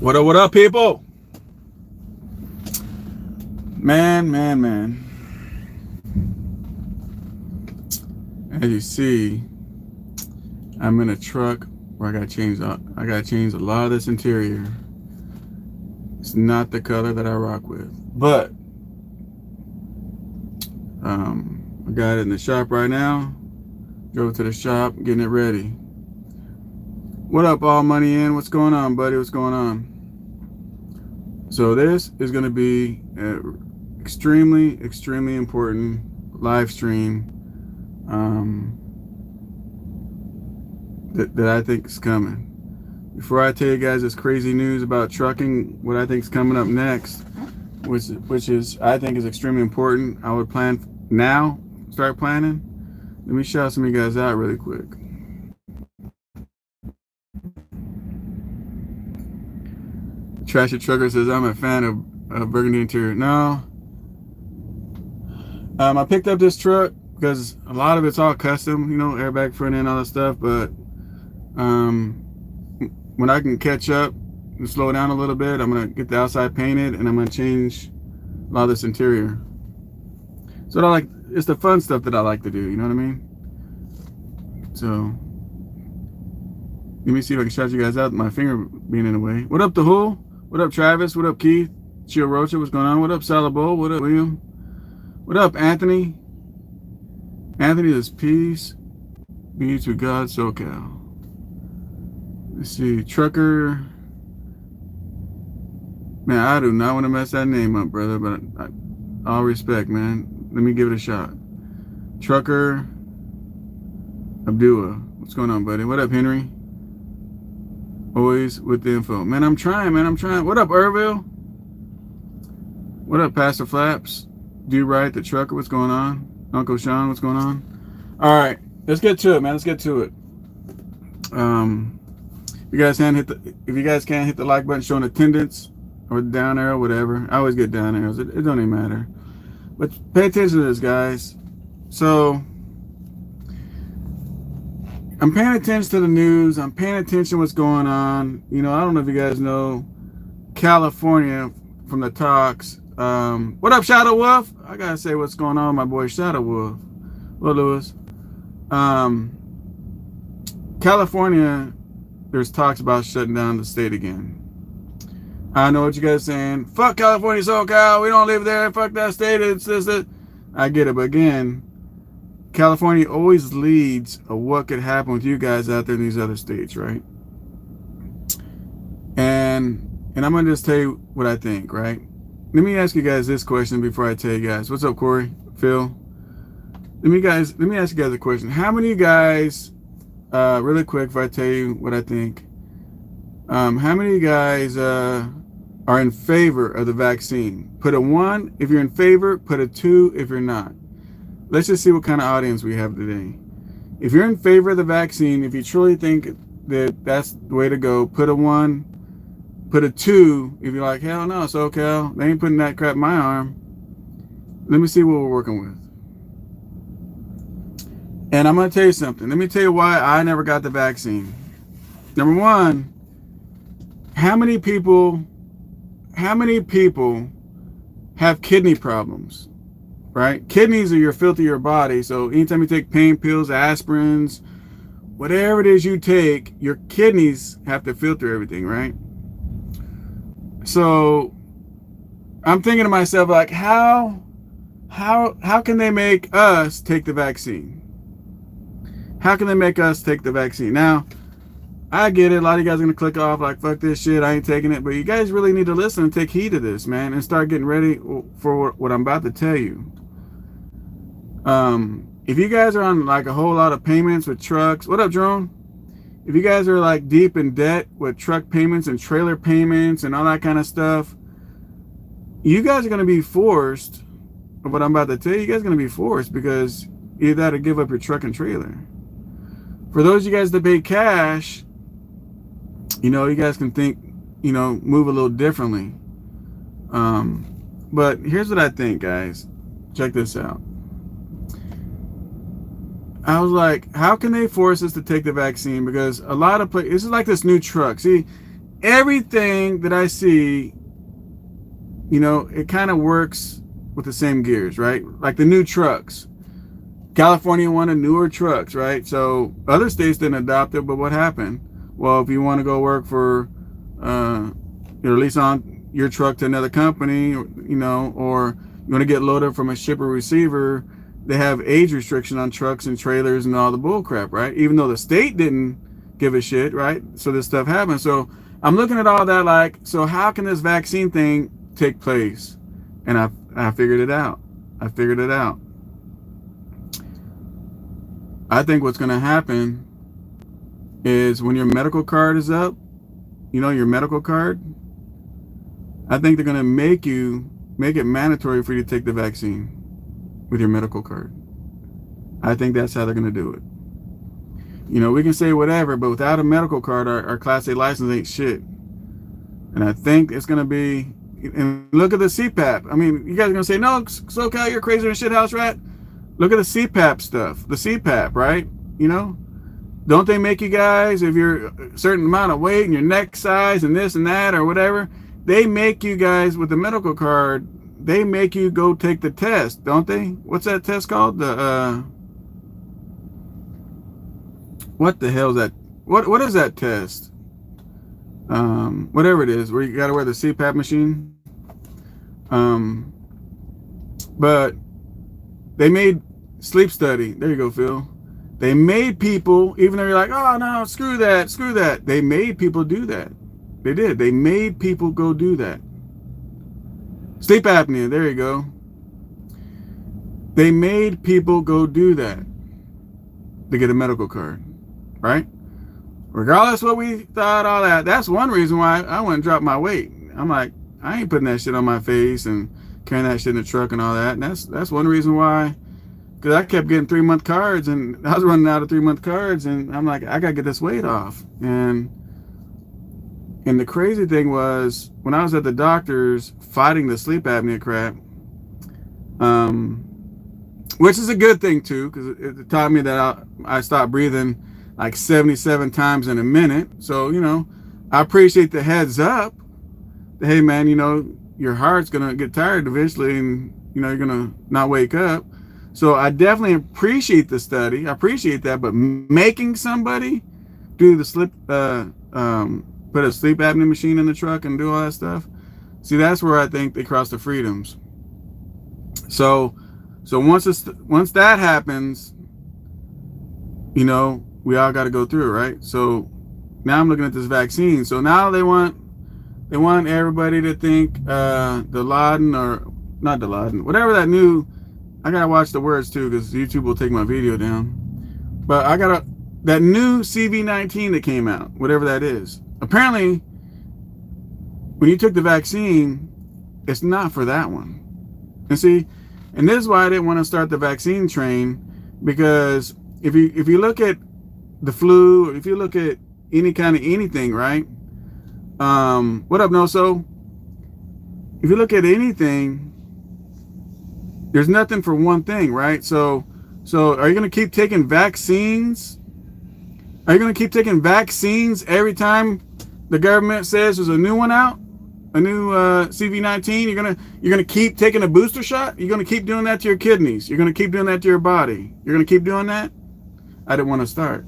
What up, people? Man. As you see, I'm in a truck where I gotta change a lot of this interior. It's not the color that I rock with, but I got it in the shop right now. Drove to the shop, getting it ready. What up, All Money In? What's going on, buddy? What's going on? So this is going to be an extremely important live stream that I think is coming. Before I tell you guys this crazy news about trucking, what I think is coming up next, which is I think is extremely important. I would plan now, start planning. Let me shout some of you guys out really quick. Trashy Trucker says I'm a fan of burgundy interior. No, I picked up this truck because a lot of it's all custom, you know, airbag front end, all that stuff. But when I can catch up and slow down a little bit, I'm gonna get the outside painted and I'm gonna change a lot of this interior. So I like, it's the fun stuff that I like to do, you know what I mean? So let me see if I can shout you guys out, my finger being in the way. What up, the Who? What up, Travis? What up, Keith? Chio Rocha, what's going on? What up, Salabo? What up, William? What up, Anthony? Anthony is peace be to God, SoCal. Let's see, Trucker. Man, I do not want to mess that name up, brother, but all respect, man. Let me give it a shot. Trucker Abdullah. What's going on, buddy? What up, Henry? Always with the info. Man, I'm trying, man. I'm trying. What up, Irville? What up, Pastor Flaps? Do right, the trucker. What's going on? Uncle Sean, what's going on? All right, let's get to it, man. Let's get to it. If you guys can't hit the like button showing attendance or the down arrow, whatever. I always get down arrows. It don't even matter. But pay attention to this, guys. So I'm paying attention to the news. I'm paying attention to what's going on. You know, I don't know if you guys know California from the talks. What up, Shadow Wolf? I gotta say what's going on, my boy Shadow Wolf. Well, Lewis. California, there's talks about shutting down the state again. I know what you guys are saying. Fuck California, SoCal. We don't live there. Fuck that state. It's this. I get it, but again, California always leads of what could happen with you guys out there in these other states, right? And I'm gonna just tell you what I think, right? Let me ask you guys this question before I tell you guys. What's up, Corey? Phil? Let me ask you guys a question. How many of you guys, really quick, if I tell you what I think, how many of you guys are in favor of the vaccine? Put a 1 if you're in favor, put a 2 if you're not. Let's just see what kind of audience we have today. If you're in favor of the vaccine, if you truly think that that's the way to go, put a 1, put a 2 if you're like, hell no, SoCal, they ain't putting that crap in my arm. Let me see what we're working with. And I'm going to tell you something. Let me tell you why I never got the vaccine. Number one, how many people have kidney problems, right? Kidneys are your filter of your body. So anytime you take pain pills, aspirins, whatever it is you take, your kidneys have to filter everything, right? So I'm thinking to myself, like, how can they make us take the vaccine? How can they make us take the vaccine? Now, I get it. A lot of you guys are going to click off like, fuck this shit, I ain't taking it. But you guys really need to listen and take heed to this, man, and start getting ready for what I'm about to tell you. If you guys are on like a whole lot of payments with trucks, what up, Jerome? If you guys are like deep in debt with truck payments and trailer payments and all that kind of stuff, you guys are going to be forced, what I'm about to tell you, you guys are going to be forced because you either have to give up your truck and trailer. For those of you guys that pay cash, you know, you guys can think, you know, move a little differently. But here's what I think, guys. Check this out. I was like, how can they force us to take the vaccine? Because a lot of places, this is like this new truck. See, everything that I see, you know, it kind of works with the same gears, right? Like the new trucks. California wanted newer trucks, right? So other states didn't adopt it, but what happened? Well, if you want to go work for, or lease on your truck to another company, you know, or you want to get loaded from a shipper receiver, they have age restriction on trucks and trailers and all the bull crap, right? Even though the state didn't give a shit, right? So this stuff happened. So I'm looking at all that like, so how can this vaccine thing take place? And I figured it out. I figured it out. I think what's going to happen is when your medical card is up, you know, your medical card, I think they're going to make it mandatory for you to take the vaccine with your medical card. I think that's how they're going to do it. You know, we can say whatever, but without a medical card, our Class A license ain't shit. And I think it's going to be, and look at the CPAP. I mean, you guys are going to say, no, SoCal, you're crazy than shit house rat. Look at the CPAP stuff, the CPAP, right? You know, don't they make you guys, if you're a certain amount of weight and your neck size and this and that or whatever, they make you guys with the medical card, they make you go take the test, don't they? What's that test called? The, what the hell is that? What is that test? Whatever it is, where you got to wear the CPAP machine. But they made sleep study. There you go, Phil. They made people, even though you're like, oh no, screw that. They made people do that. They did. They made people go do that. Sleep apnea. There you go. They made people go do that to get a medical card, right? Regardless of what we thought, all that. That's one reason why I went and dropped my weight. I'm like, I ain't putting that shit on my face and carrying that shit in the truck and all that. And that's one reason why, because I kept getting 3-month cards and I was running out of 3-month cards, and I'm like, I gotta get this weight off. And the crazy thing was, when I was at the doctor's fighting the sleep apnea crap, which is a good thing too, because it taught me that I stopped breathing like 77 times in a minute. So, you know, I appreciate the heads up. Hey man, you know, your heart's gonna get tired eventually, and you know, you're gonna not wake up. So I definitely appreciate the study. I appreciate that, but making somebody do the put a sleep apnea machine in the truck and do all that stuff, see, that's where I think they cross the freedoms. So once that happens, you know, we all got to go through it, right? So now I'm looking at this vaccine. So now they want everybody to think Dilaudid, or not Dilaudid, whatever that new, I gotta watch the words too, because YouTube will take my video down. But that new CV19 that came out, whatever that is. Apparently, when you took the vaccine, it's not for that one. And see, and this is why I didn't want to start the vaccine train, because if you look at the flu, or if you look at any kind of anything, right? What up, Noso? If you look at anything, there's nothing for one thing, right? So are you going to keep taking vaccines? Are you going to keep taking vaccines every time the government says there's a new one out, a new CV19? You're gonna keep taking a booster shot? You're gonna keep doing that to your kidneys? You're gonna keep doing that to your body? You're gonna keep doing that? I didn't want to start,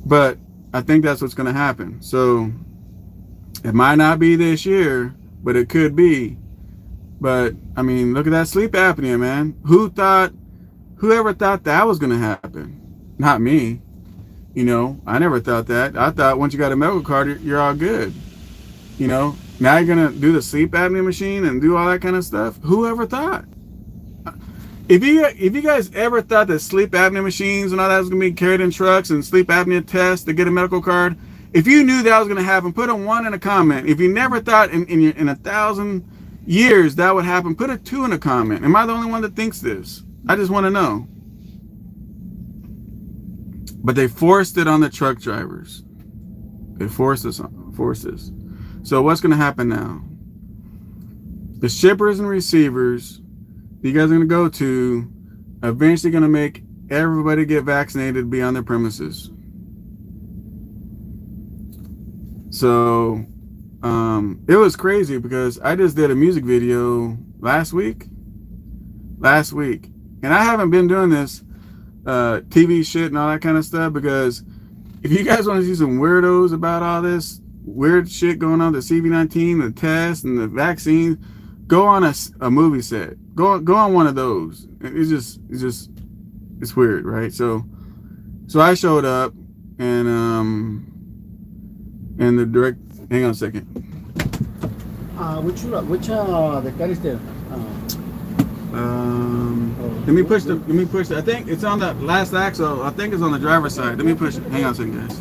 but I think that's what's gonna happen. So it might not be this year, but it could be. But I mean, look at that sleep apnea, man. Whoever thought that was gonna happen? Not me. You know, I never thought that. I thought once you got a medical card, you're all good. You know, now you're gonna do the sleep apnea machine and do all that kind of stuff. Whoever thought? If you guys ever thought that sleep apnea machines and all that was gonna be carried in trucks, and sleep apnea tests to get a medical card, if you knew that was gonna happen, put a 1 in a comment. If you never thought in 1,000 years that would happen, put a 2 in a comment. Am I the only one that thinks this? I just want to know. But they forced it on the truck drivers. They forced this. So what's going to happen now? The shippers and receivers you guys are going to go to, eventually going to make everybody get vaccinated to be on their premises. So it was crazy because I just did a music video last week, and I haven't been doing this TV shit and all that kind of stuff because if you guys want to see some weirdos about all this weird shit going on, the CV-19, the test, and the vaccine, go on a movie set. Go on one of those. It's weird, right? So I showed up, and the direct. Hang on a second. Which the car is there? Let me push the. I think it's on the last axle. I think it's on the driver's side. Let me push it. Hang on a second, guys.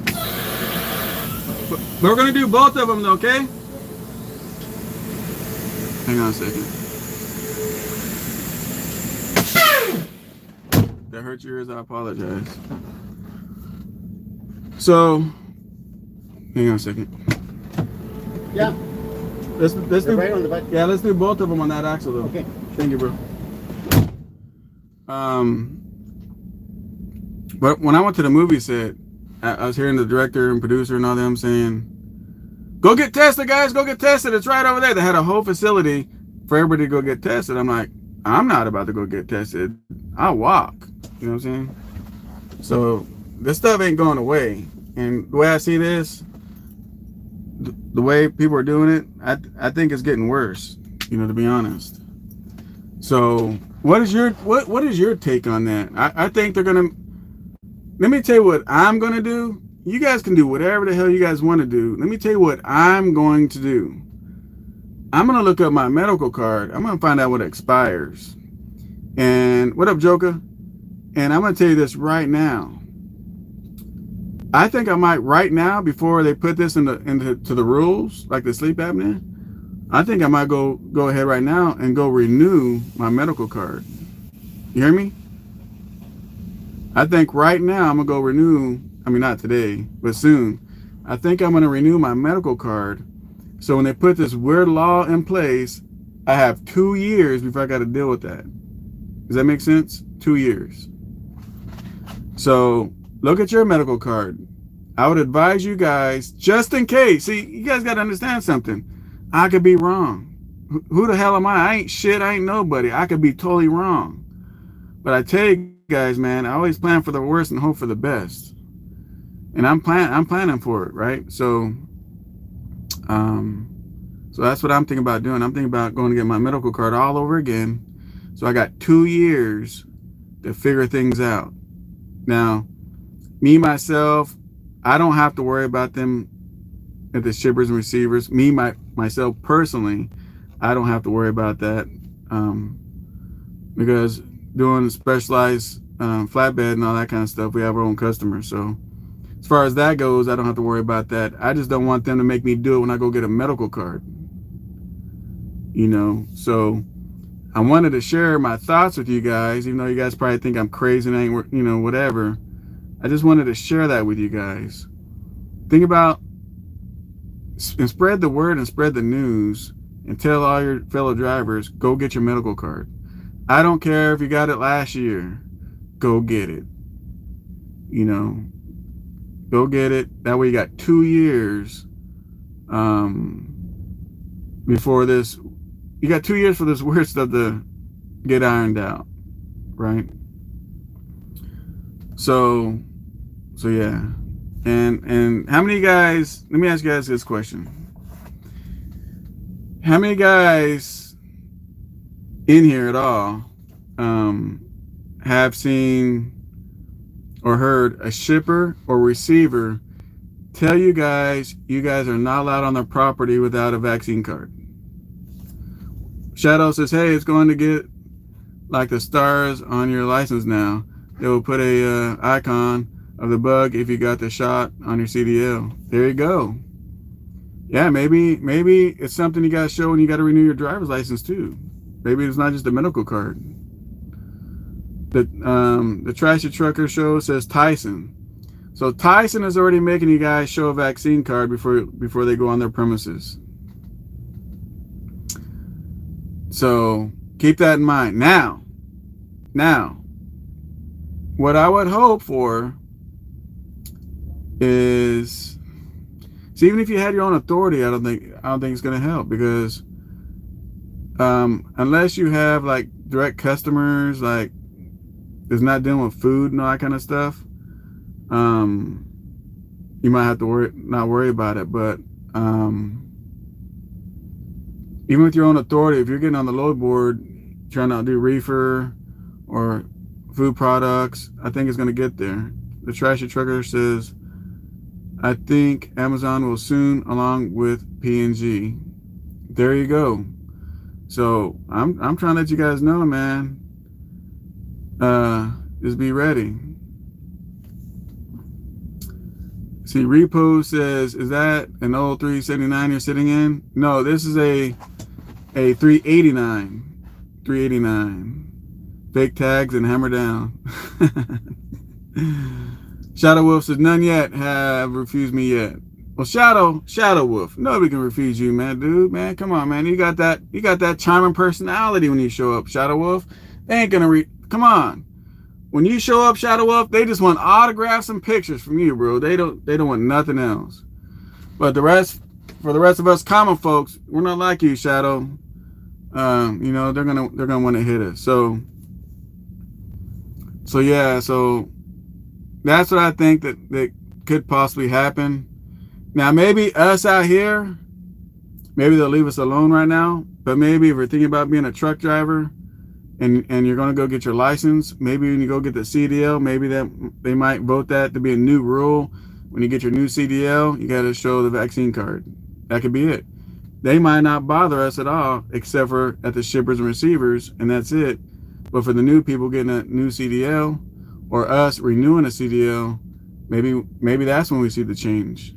But we're gonna do both of them, though, okay? Hang on a second. That hurt your ears. I apologize. So, hang on a second. Yeah. Let's do right on the back. Yeah, let's do both of them on that axle though. Okay. Thank you, bro. But when I went to the movie set, I was hearing the director and producer and all them saying, "Go get tested, guys. Go get tested. It's right over there." They had a whole facility for everybody to go get tested. I'm like, I'm not about to go get tested. I'll walk. You know what I'm saying? So this stuff ain't going away. And the way I see this, the way people are doing it, I think it's getting worse, you know, to be honest. So what is your take on that? I think they're gonna, let me tell you what I'm gonna do. You guys can do whatever the hell you guys want to do. Let me tell you what I'm going to do. I'm gonna look up my medical card. I'm gonna find out what expires. And what up, Joker? And I'm gonna tell you this right now. I think I might right now, before they put this into the rules, like the sleep apnea, I think I might go ahead right now and go renew my medical card. You hear me? I think right now I'm gonna go renew. I mean, not today, but soon. I think I'm gonna renew my medical card. So when they put this weird law in place, I have 2 years before I got to deal with that. Does that make sense? 2 years. So look at your medical card. I would advise you guys, just in case. See, you guys got to understand something. I could be wrong. Who the hell am I? I ain't shit. I ain't nobody. I could be totally wrong. But I tell you guys, man, I always plan for the worst and hope for the best. And I'm planning for it, right? So that's what I'm thinking about doing. I'm thinking about going to get my medical card all over again. So I got 2 years to figure things out. Now, me, myself, I don't have to worry about them at the shippers and receivers. Me, myself personally, I don't have to worry about that because doing specialized flatbed and all that kind of stuff, we have our own customers. So as far as that goes, I don't have to worry about that. I just don't want them to make me do it when I go get a medical card. You know, so I wanted to share my thoughts with you guys, even though you guys probably think I'm crazy and ain't, you know, whatever. I just wanted to share that with you guys. Think about and spread the word and spread the news and tell all your fellow drivers, go get your medical card. I don't care if you got it last year. Go get it. You know, go get it. That way you got 2 years before this. You got 2 years for this weird stuff to get ironed out, right? So yeah. And how many guys, let me ask you guys this question. How many guys in here at all have seen or heard a shipper or receiver tell you guys are not allowed on their property without a vaccine card? Shadow says, hey, it's going to get like the stars on your license now. They will put a icon of the bug if you got the shot on your CDL. There you go. Yeah, maybe it's something you got to show when you got to renew your driver's license too. Maybe it's not just a medical card. The Trashy Trucker show says Tyson. So Tyson is already making you guys show a vaccine card before they go on their premises. So keep that in mind. Now, what I would hope for is See, even if you had your own authority, I don't think it's gonna help, because unless you have like direct customers, like that's not dealing with food and all that kind of stuff, you might have to not worry about it. But even with your own authority, if you're getting on the load board trying to do reefer or food products, I think it's going to get there. The Trashy Trucker says, I think Amazon will soon, along with P&G. There you go. So I'm trying to let you guys know, man. Just be ready. See, Repo says, is that an old 379 you're sitting in? No, this is a 389. 389. Fake tags and hammer down. Shadow Wolf says, none yet have refused me yet. Well, Shadow Wolf, nobody can refuse you, man, dude, man. Come on, man. You got that charming personality when you show up, Shadow Wolf. They ain't gonna come on. When you show up, Shadow Wolf, they just want autographs and pictures from you, bro. They don't want nothing else. But for the rest of us common folks, we're not like you, Shadow. You know, they're gonna want to hit us. So yeah, so that's what I think that could possibly happen. Now, maybe us out here, maybe they'll leave us alone right now. But maybe if we're thinking about being a truck driver, and you're going to go get your license, maybe when you go get the CDL, maybe that they might vote that to be a new rule. When you get your new CDL, you got to show the vaccine card. That could be it. They might not bother us at all, except for at the shippers and receivers, and that's it. But for the new people getting a new CDL, or us renewing a CDL, maybe that's when we see the change.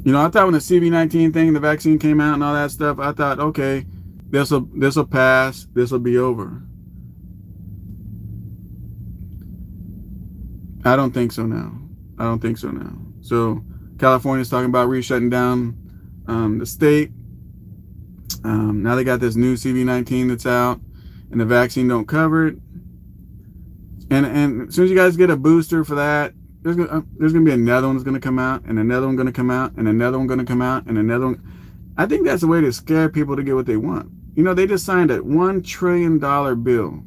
You know, I thought when the CV-19 thing, the vaccine came out and all that stuff, I thought, okay, this will pass. This will be over. I don't think so now. So California's talking about shutting down the state. Now they got this new CV-19 that's out, and the vaccine don't cover it. And as soon as you guys get a booster for that, there's gonna be another one that's gonna come out, and another one gonna come out, and another one gonna come out, and another one. I think that's a way to scare people to get what they want. You know, they just signed a $1 trillion bill.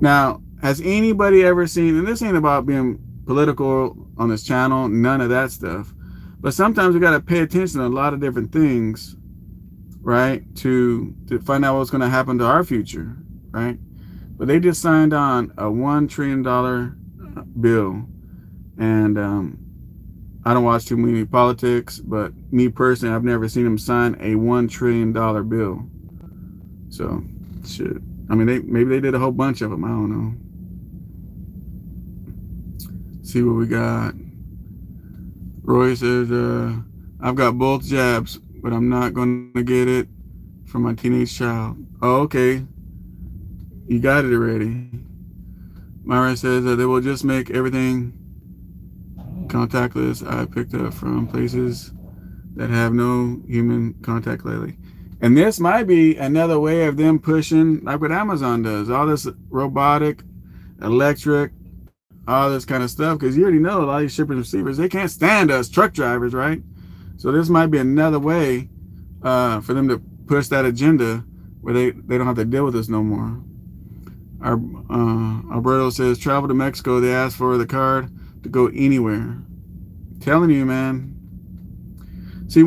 Now, has anybody ever seen, and this ain't about being political on this channel, none of that stuff, but sometimes we got to pay attention to a lot of different things, right, to find out what's going to happen to our future, right? But they just signed on a $1 trillion bill, and I don't watch too many politics, but me personally, I've never seen them sign a $1 trillion bill. So, shit. I mean, maybe they did a whole bunch of them. I don't know. See what we got. Roy says, I've got both jabs, but I'm not going to get it from my teenage child. Oh, okay. You got it already. Myra says that they will just make everything contactless. I picked up from places that have no human contact lately. And this might be another way of them pushing, like what Amazon does, all this robotic, electric, all this kind of stuff, because you already know a lot of these shippers and receivers, they can't stand us truck drivers, right? So this might be another way for them to push that agenda where they don't have to deal with us no more. Alberto says, travel to Mexico, they ask for the card to go anywhere. Telling you, man. See,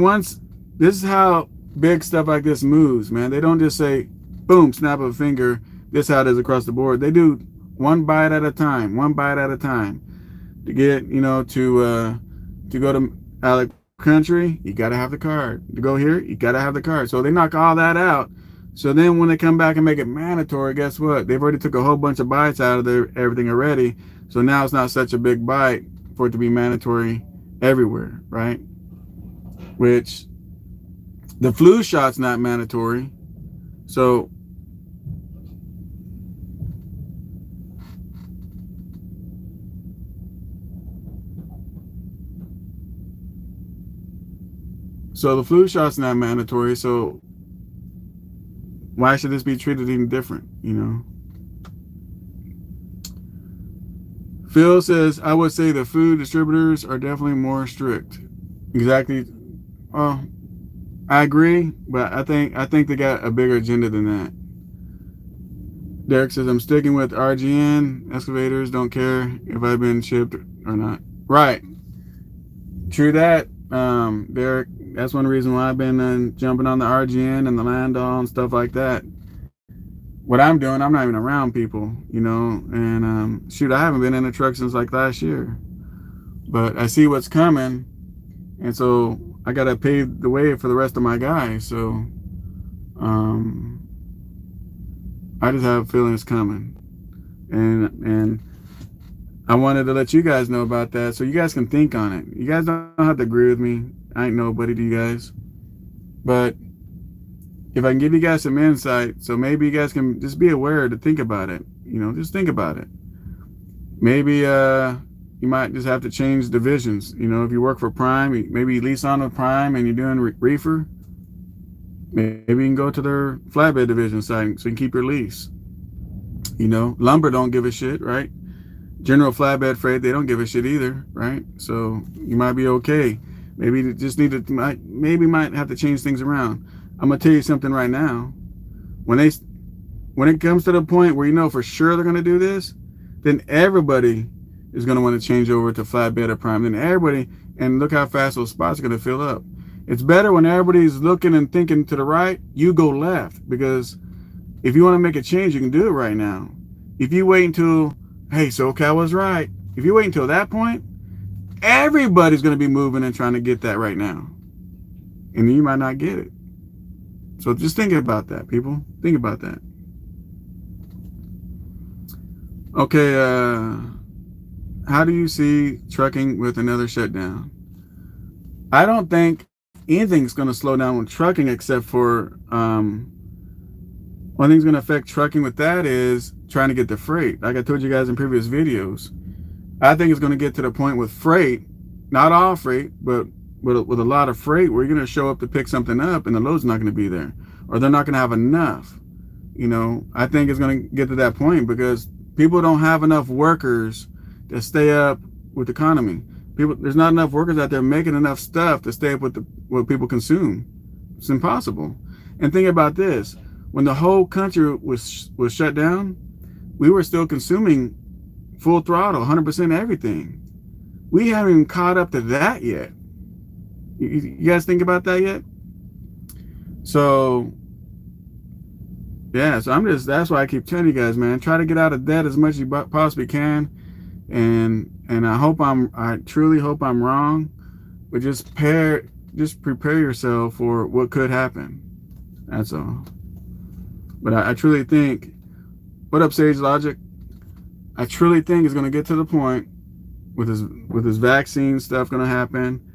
this is how big stuff like this moves, man. They don't just say, boom, snap of a finger, this is how it is across the board. They do one bite at a time, to get, you know, to go to Alec country, you got to have the card. To go here, you got to have the card. So they knock all that out. So then when they come back and make it mandatory, guess what? They've already took a whole bunch of bites out of everything already. So now it's not such a big bite for it to be mandatory everywhere, right? Which the flu shot's not mandatory. So the flu shot's not mandatory. So why should this be treated any different, you know? Phil says, I would say the food distributors are definitely more strict. Exactly. Oh, I agree, but I think they got a bigger agenda than that. Derek says, I'm sticking with RGN. Excavators don't care if I've been shipped or not. Right. True that, Derek. That's one reason why I've been jumping on the RGN and the Landau and stuff like that. What I'm doing, I'm not even around people, you know. And shoot, I haven't been in a truck since like last year. But I see what's coming, and so I gotta pave the way for the rest of my guys. So I just have a feeling it's coming, and I wanted to let you guys know about that so you guys can think on it. You guys don't have to agree with me. I ain't nobody to you guys, but if I can give you guys some insight, so maybe you guys can just be aware to think about it. You know, just think about it. Maybe you might just have to change divisions. You know, if you work for Prime, maybe you lease on with Prime and you're doing reefer. Maybe you can go to their flatbed division side so you can keep your lease. You know, lumber don't give a shit, right? General flatbed freight, they don't give a shit either, right? So you might be okay. Maybe you just need to, might have to change things around. I'm gonna tell you something right now. When it comes to the point where you know for sure they're gonna do this, then everybody is gonna want to change over to flatbed or Prime. Then everybody, and look how fast those spots are gonna fill up. It's better when everybody's looking and thinking to the right, you go left, because if you want to make a change, you can do it right now. If you wait until, hey, SoCal was right. If you wait until that point, everybody's going to be moving and trying to get that right now. And you might not get it. So just think about that, people. Think about that. Okay, how do you see trucking with another shutdown? I don't think anything's going to slow down with trucking except for one thing's going to affect trucking with that is trying to get the freight. Like I told you guys in previous videos, I think it's going to get to the point with freight, not all freight, but with a lot of freight where you're going to show up to pick something up and the load's not going to be there, or they're not going to have enough. You know, I think it's going to get to that point because people don't have enough workers to stay up with the economy. There's not enough workers out there making enough stuff to stay up with what people consume. It's impossible. And think about this: when the whole country was shut down, we were still consuming full throttle, 100% everything. We haven't even caught up to that yet. You guys think about that yet? So yeah, so that's why I keep telling you guys, man, try to get out of debt as much as you possibly can. And I truly hope I'm wrong, but just prepare yourself for what could happen. That's all. But I truly think, what up, Sage Logic? I truly think it's going to get to the point with this vaccine stuff going to happen.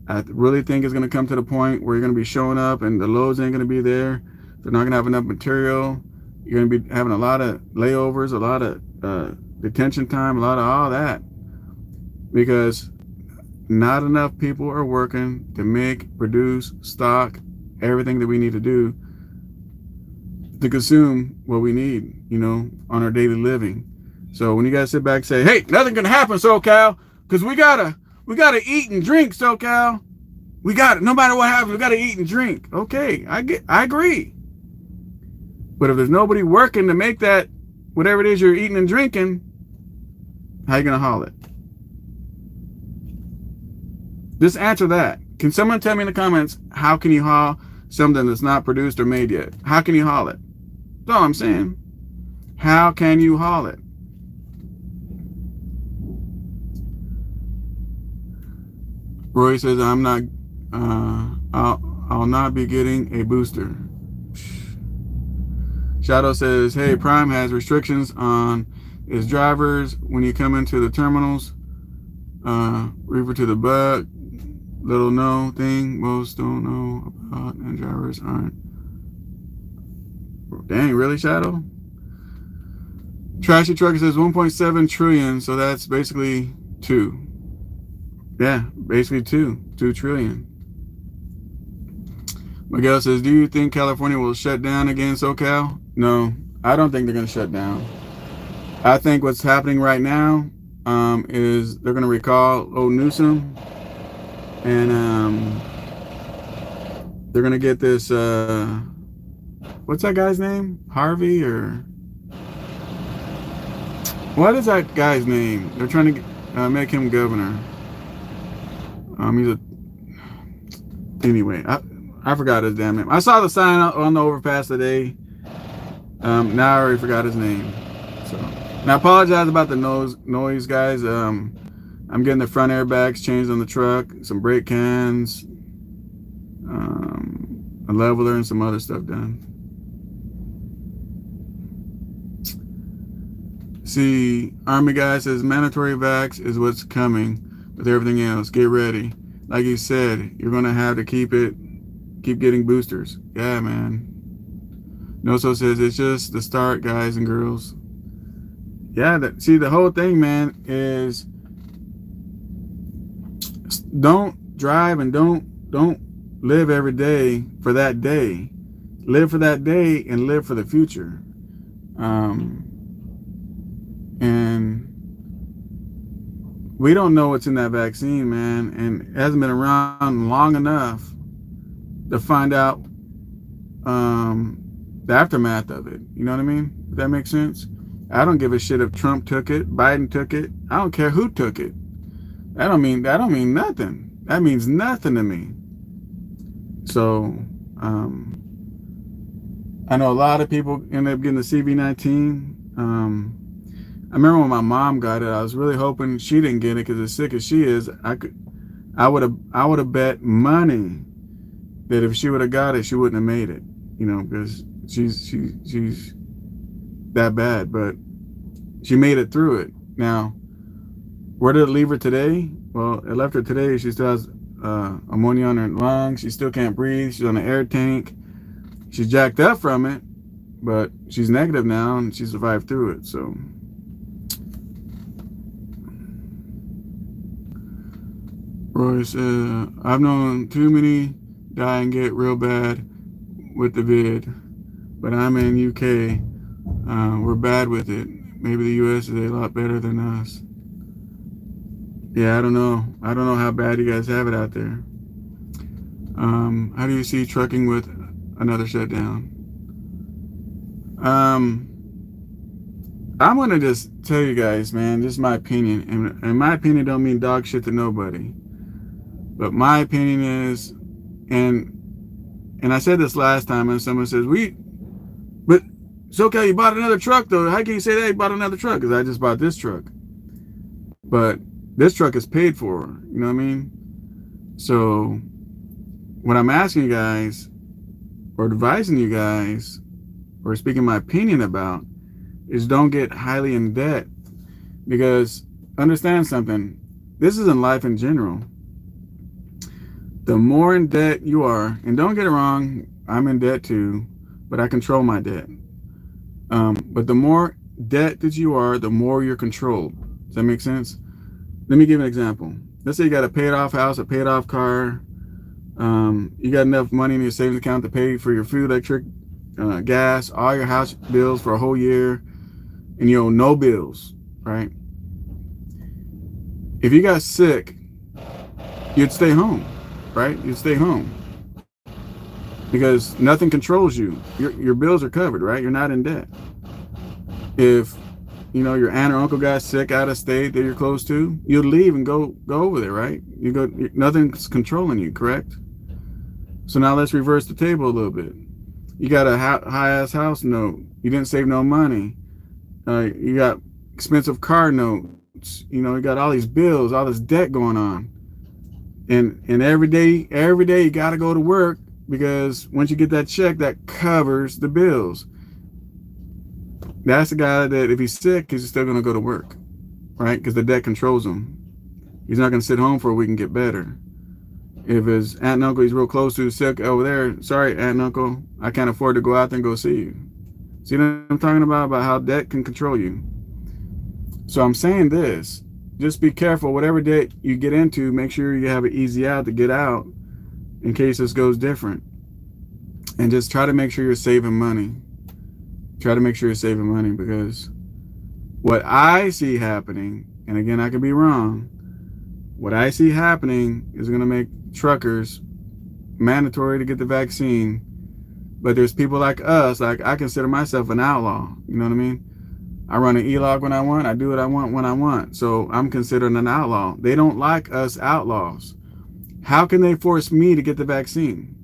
I really think it's going to come to the point where you're going to be showing up and the loads ain't going to be there. They're not going to have enough material. You're going to be having a lot of layovers, a lot of detention time, a lot of all that, because not enough people are working to produce, stock, everything that we need to do to consume what we need, you know, on our daily living. So when you guys sit back and say, hey, nothing can happen, SoCal, because we gotta eat and drink, SoCal. We got it. No matter what happens, we gotta eat and drink. Okay, I agree. But if there's nobody working to make that, whatever it is you're eating and drinking, how you gonna haul it? Just answer that. Can someone tell me in the comments, how can you haul something that's not produced or made yet? How can you haul it? That's all I'm saying. How can you haul it? Roy says, I'll not be getting a booster. Shadow says, hey, Prime has restrictions on its drivers when you come into the terminals. Reefer to the bug. Little no thing most don't know about, and drivers aren't. Dang, really, Shadow? Trashy Trucker says 1.7 trillion, so that's basically 2. Yeah, basically 2 trillion. Miguel says, do you think California will shut down again, SoCal? No, I don't think they're going to shut down. I think what's happening right now is they're gonna recall old Newsom, and they're gonna get this. What's that guy's name? Harvey or what is that guy's name? They're trying to make him governor. He's a anyway. I forgot his damn name. I saw the sign on the overpass today. Now I already forgot his name. So, and I apologize about the noise, guys. I'm getting the front airbags changed on the truck, some brake cans, a leveler, and some other stuff done. See, Army guy says mandatory vax is what's coming with everything else. Get ready. Like you said, you're gonna have to keep getting boosters. Yeah, man. Noso says it's just the start, guys and girls. Yeah, see, the whole thing, man, is don't drive and don't live every day for that day. Live for that day and live for the future. And we don't know what's in that vaccine, man, and it hasn't been around long enough to find out the aftermath of it. You know what I mean? Does that make sense? I don't give a shit if Trump took it, Biden took it. I don't care who took it. That don't mean nothing. That means nothing to me. So I know a lot of people end up getting the CV-19. I remember when my mom got it, I was really hoping she didn't get it because as sick as she is, I would have bet money that if she would have got it, she wouldn't have made it. You know, because she's that bad, but she made it through it. Now, where did it leave her today? Well, it left her today. She still has ammonia on her lungs. She still can't breathe. She's on an air tank. She's jacked up from it, but she's negative now, and she survived through it. So, Royce, I've known too many die and get real bad with the vid, but I'm in UK. We're bad with it. Maybe the US is a lot better than us. Yeah, I don't know. I don't know how bad you guys have it out there. How do you see trucking with another shutdown? I'm gonna just tell you guys, man, this is my opinion, and my opinion don't mean dog shit to nobody. But my opinion is, and I said this last time, and someone says, but SoCal, you bought another truck though. How can you say that you bought another truck? Because I just bought this truck. But this truck is paid for, you know what I mean? So what I'm asking you guys, or advising you guys, or speaking my opinion about, is don't get highly in debt. Because understand something, this is in life in general. The more in debt you are, and don't get it wrong, I'm in debt too, but I control my debt. But the more debt that you are, the more you're controlled. Does that make sense? Let me give an example. Let's say you got a paid off house, a paid off car. You got enough money in your savings account to pay for your food, electric, gas, all your house bills for a whole year, and you owe no bills, right? If you got sick, you'd stay home, right? You'd stay home because nothing controls you. Your bills are covered, right? You're not in debt. If you know your aunt or uncle got sick out of state that you're close to, you'd leave and go over there, right? Nothing's controlling you, correct? So now let's reverse the table a little bit. You got a high-ass house note. You didn't save no money. You got expensive car notes. You know, you got all these bills, all this debt going on. And every day you got to go to work because once you get that check, that covers the bills. That's the guy that if he's sick, he's still going to go to work, right? Because the debt controls him. He's not going to sit home for a week and get better. If his aunt and uncle he's real close to is sick over there, sorry, aunt and uncle, I can't afford to go out there and go see you. See what I'm talking about how debt can control you? So I'm saying this, just be careful. Whatever debt you get into, make sure you have an easy out to get out in case this goes different. And just try to make sure you're saving money. Try to make sure you're saving money because what I see happening and again, I could be wrong, what I see happening is going to make truckers mandatory to get the vaccine. But there's people like us, like I consider myself an outlaw. You know what I mean? I run an e-log when I want. I do what I want when I want. So I'm considered an outlaw. They don't like us outlaws. How can they force me to get the vaccine?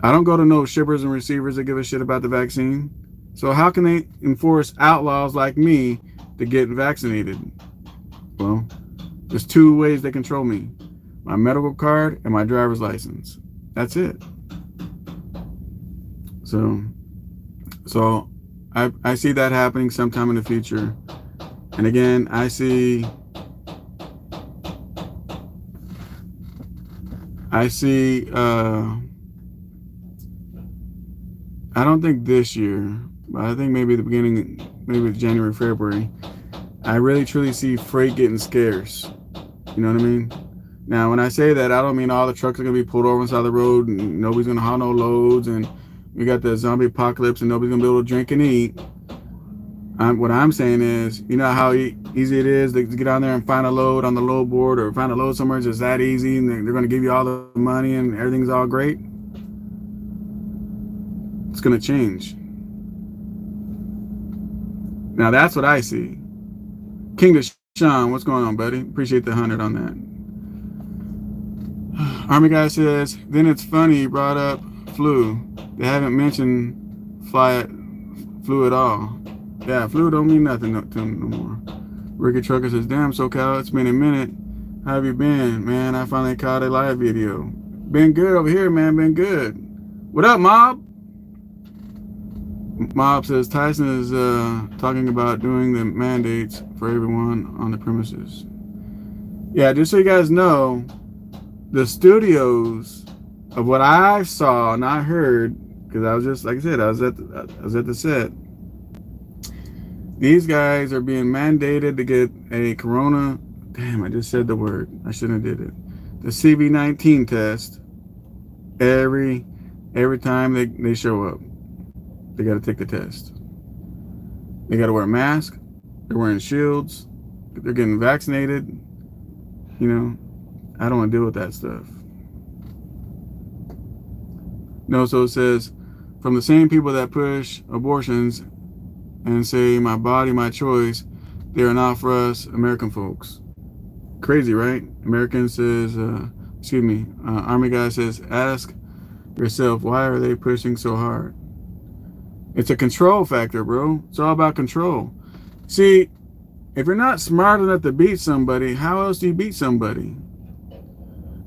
I don't go to no shippers and receivers that give a shit about the vaccine. So how can they enforce outlaws like me to get vaccinated? Well, there's two ways they control me. My medical card and my driver's license. That's it. So I see that happening sometime in the future. And again, I see I don't think this year, but I think maybe the beginning, maybe January, February, I really truly see freight getting scarce. You know what I mean? Now, when I say that, I don't mean all the trucks are going to be pulled over on the side of the road and nobody's going to haul no loads and we got the zombie apocalypse and nobody's going to be able to drink and eat. What I'm saying is, you know how easy it is to get on there and find a load on the load board or find a load somewhere. It's just that easy, and they're going to give you all the money and everything's all great. It's going to change. Now that's what I see. King Deshaun, what's going on, buddy? Appreciate the 100 on that. Army guy says, then it's funny you brought up flu. They haven't mentioned flu at all. Yeah, flu don't mean nothing to them no more. Ricky Trucker says, damn, SoCal, it's been a minute. How have you been? Man, I finally caught a live video. Been good over here, man, been good. What up, Mob? Mob says, Tyson is talking about doing the mandates for everyone on the premises. Yeah, just so you guys know, the studios of what I saw and I heard, because I was just, like I said, I was at the set. These guys are being mandated to get a corona. Damn, I just said the word. I shouldn't have did it. The CV-19 test every time they show up. They got to take the test. They got to wear a mask. They're wearing shields. They're getting vaccinated. You know, I don't want to deal with that stuff. No, so it says, from the same people that push abortions and say, my body, my choice, they are not for us American folks. Crazy, right? American says, Army guy says, ask yourself, why are they pushing so hard? It's a control factor, bro. It's all about control. See, if you're not smart enough to beat somebody, how else do you beat somebody?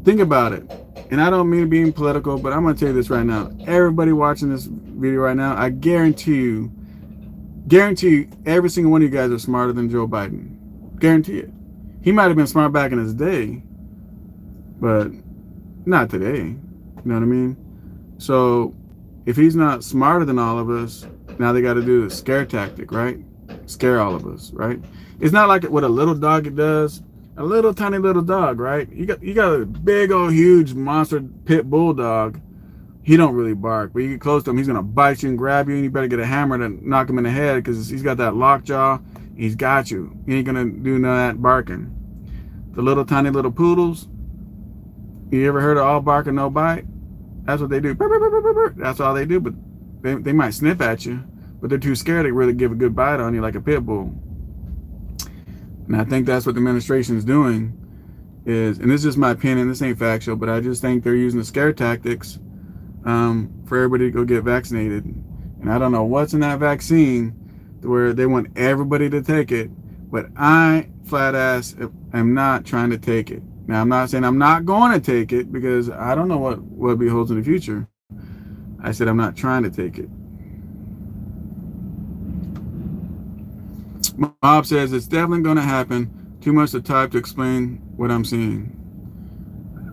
Think about it. And I don't mean being political, but I'm going to tell you this right now. Everybody watching this video right now, I guarantee you, every single one of you guys are smarter than Joe Biden. Guarantee it. He might have been smart back in his day, but not today. You know what I mean? So if he's not smarter than all of us, now they got to do the scare tactic, right? Scare all of us, right? It's not like what a little dog does. A little tiny little dog, right? You got a big old huge monster pit bulldog. He don't really bark, but you get close to him, he's gonna bite you and grab you, and you better get a hammer to knock him in the head because he's got that lockjaw. He's got you. He ain't gonna do none of that barking. The little tiny little poodles. You ever heard of all bark and no bite? That's what they do. That's all they do, but they might sniff at you, but they're too scared to really give a good bite on you like a pit bull. And I think that's what the administration is doing is, and this is just my opinion, this ain't factual, but I just think they're using the scare tactics for everybody to go get vaccinated. And I don't know what's in that vaccine where they want everybody to take it, but I flat ass am not trying to take it. Now, I'm not saying I'm not going to take it because I don't know what beholds in the future. I said I'm not trying to take it. Mob says it's definitely going to happen. Too much to type to explain what I'm seeing.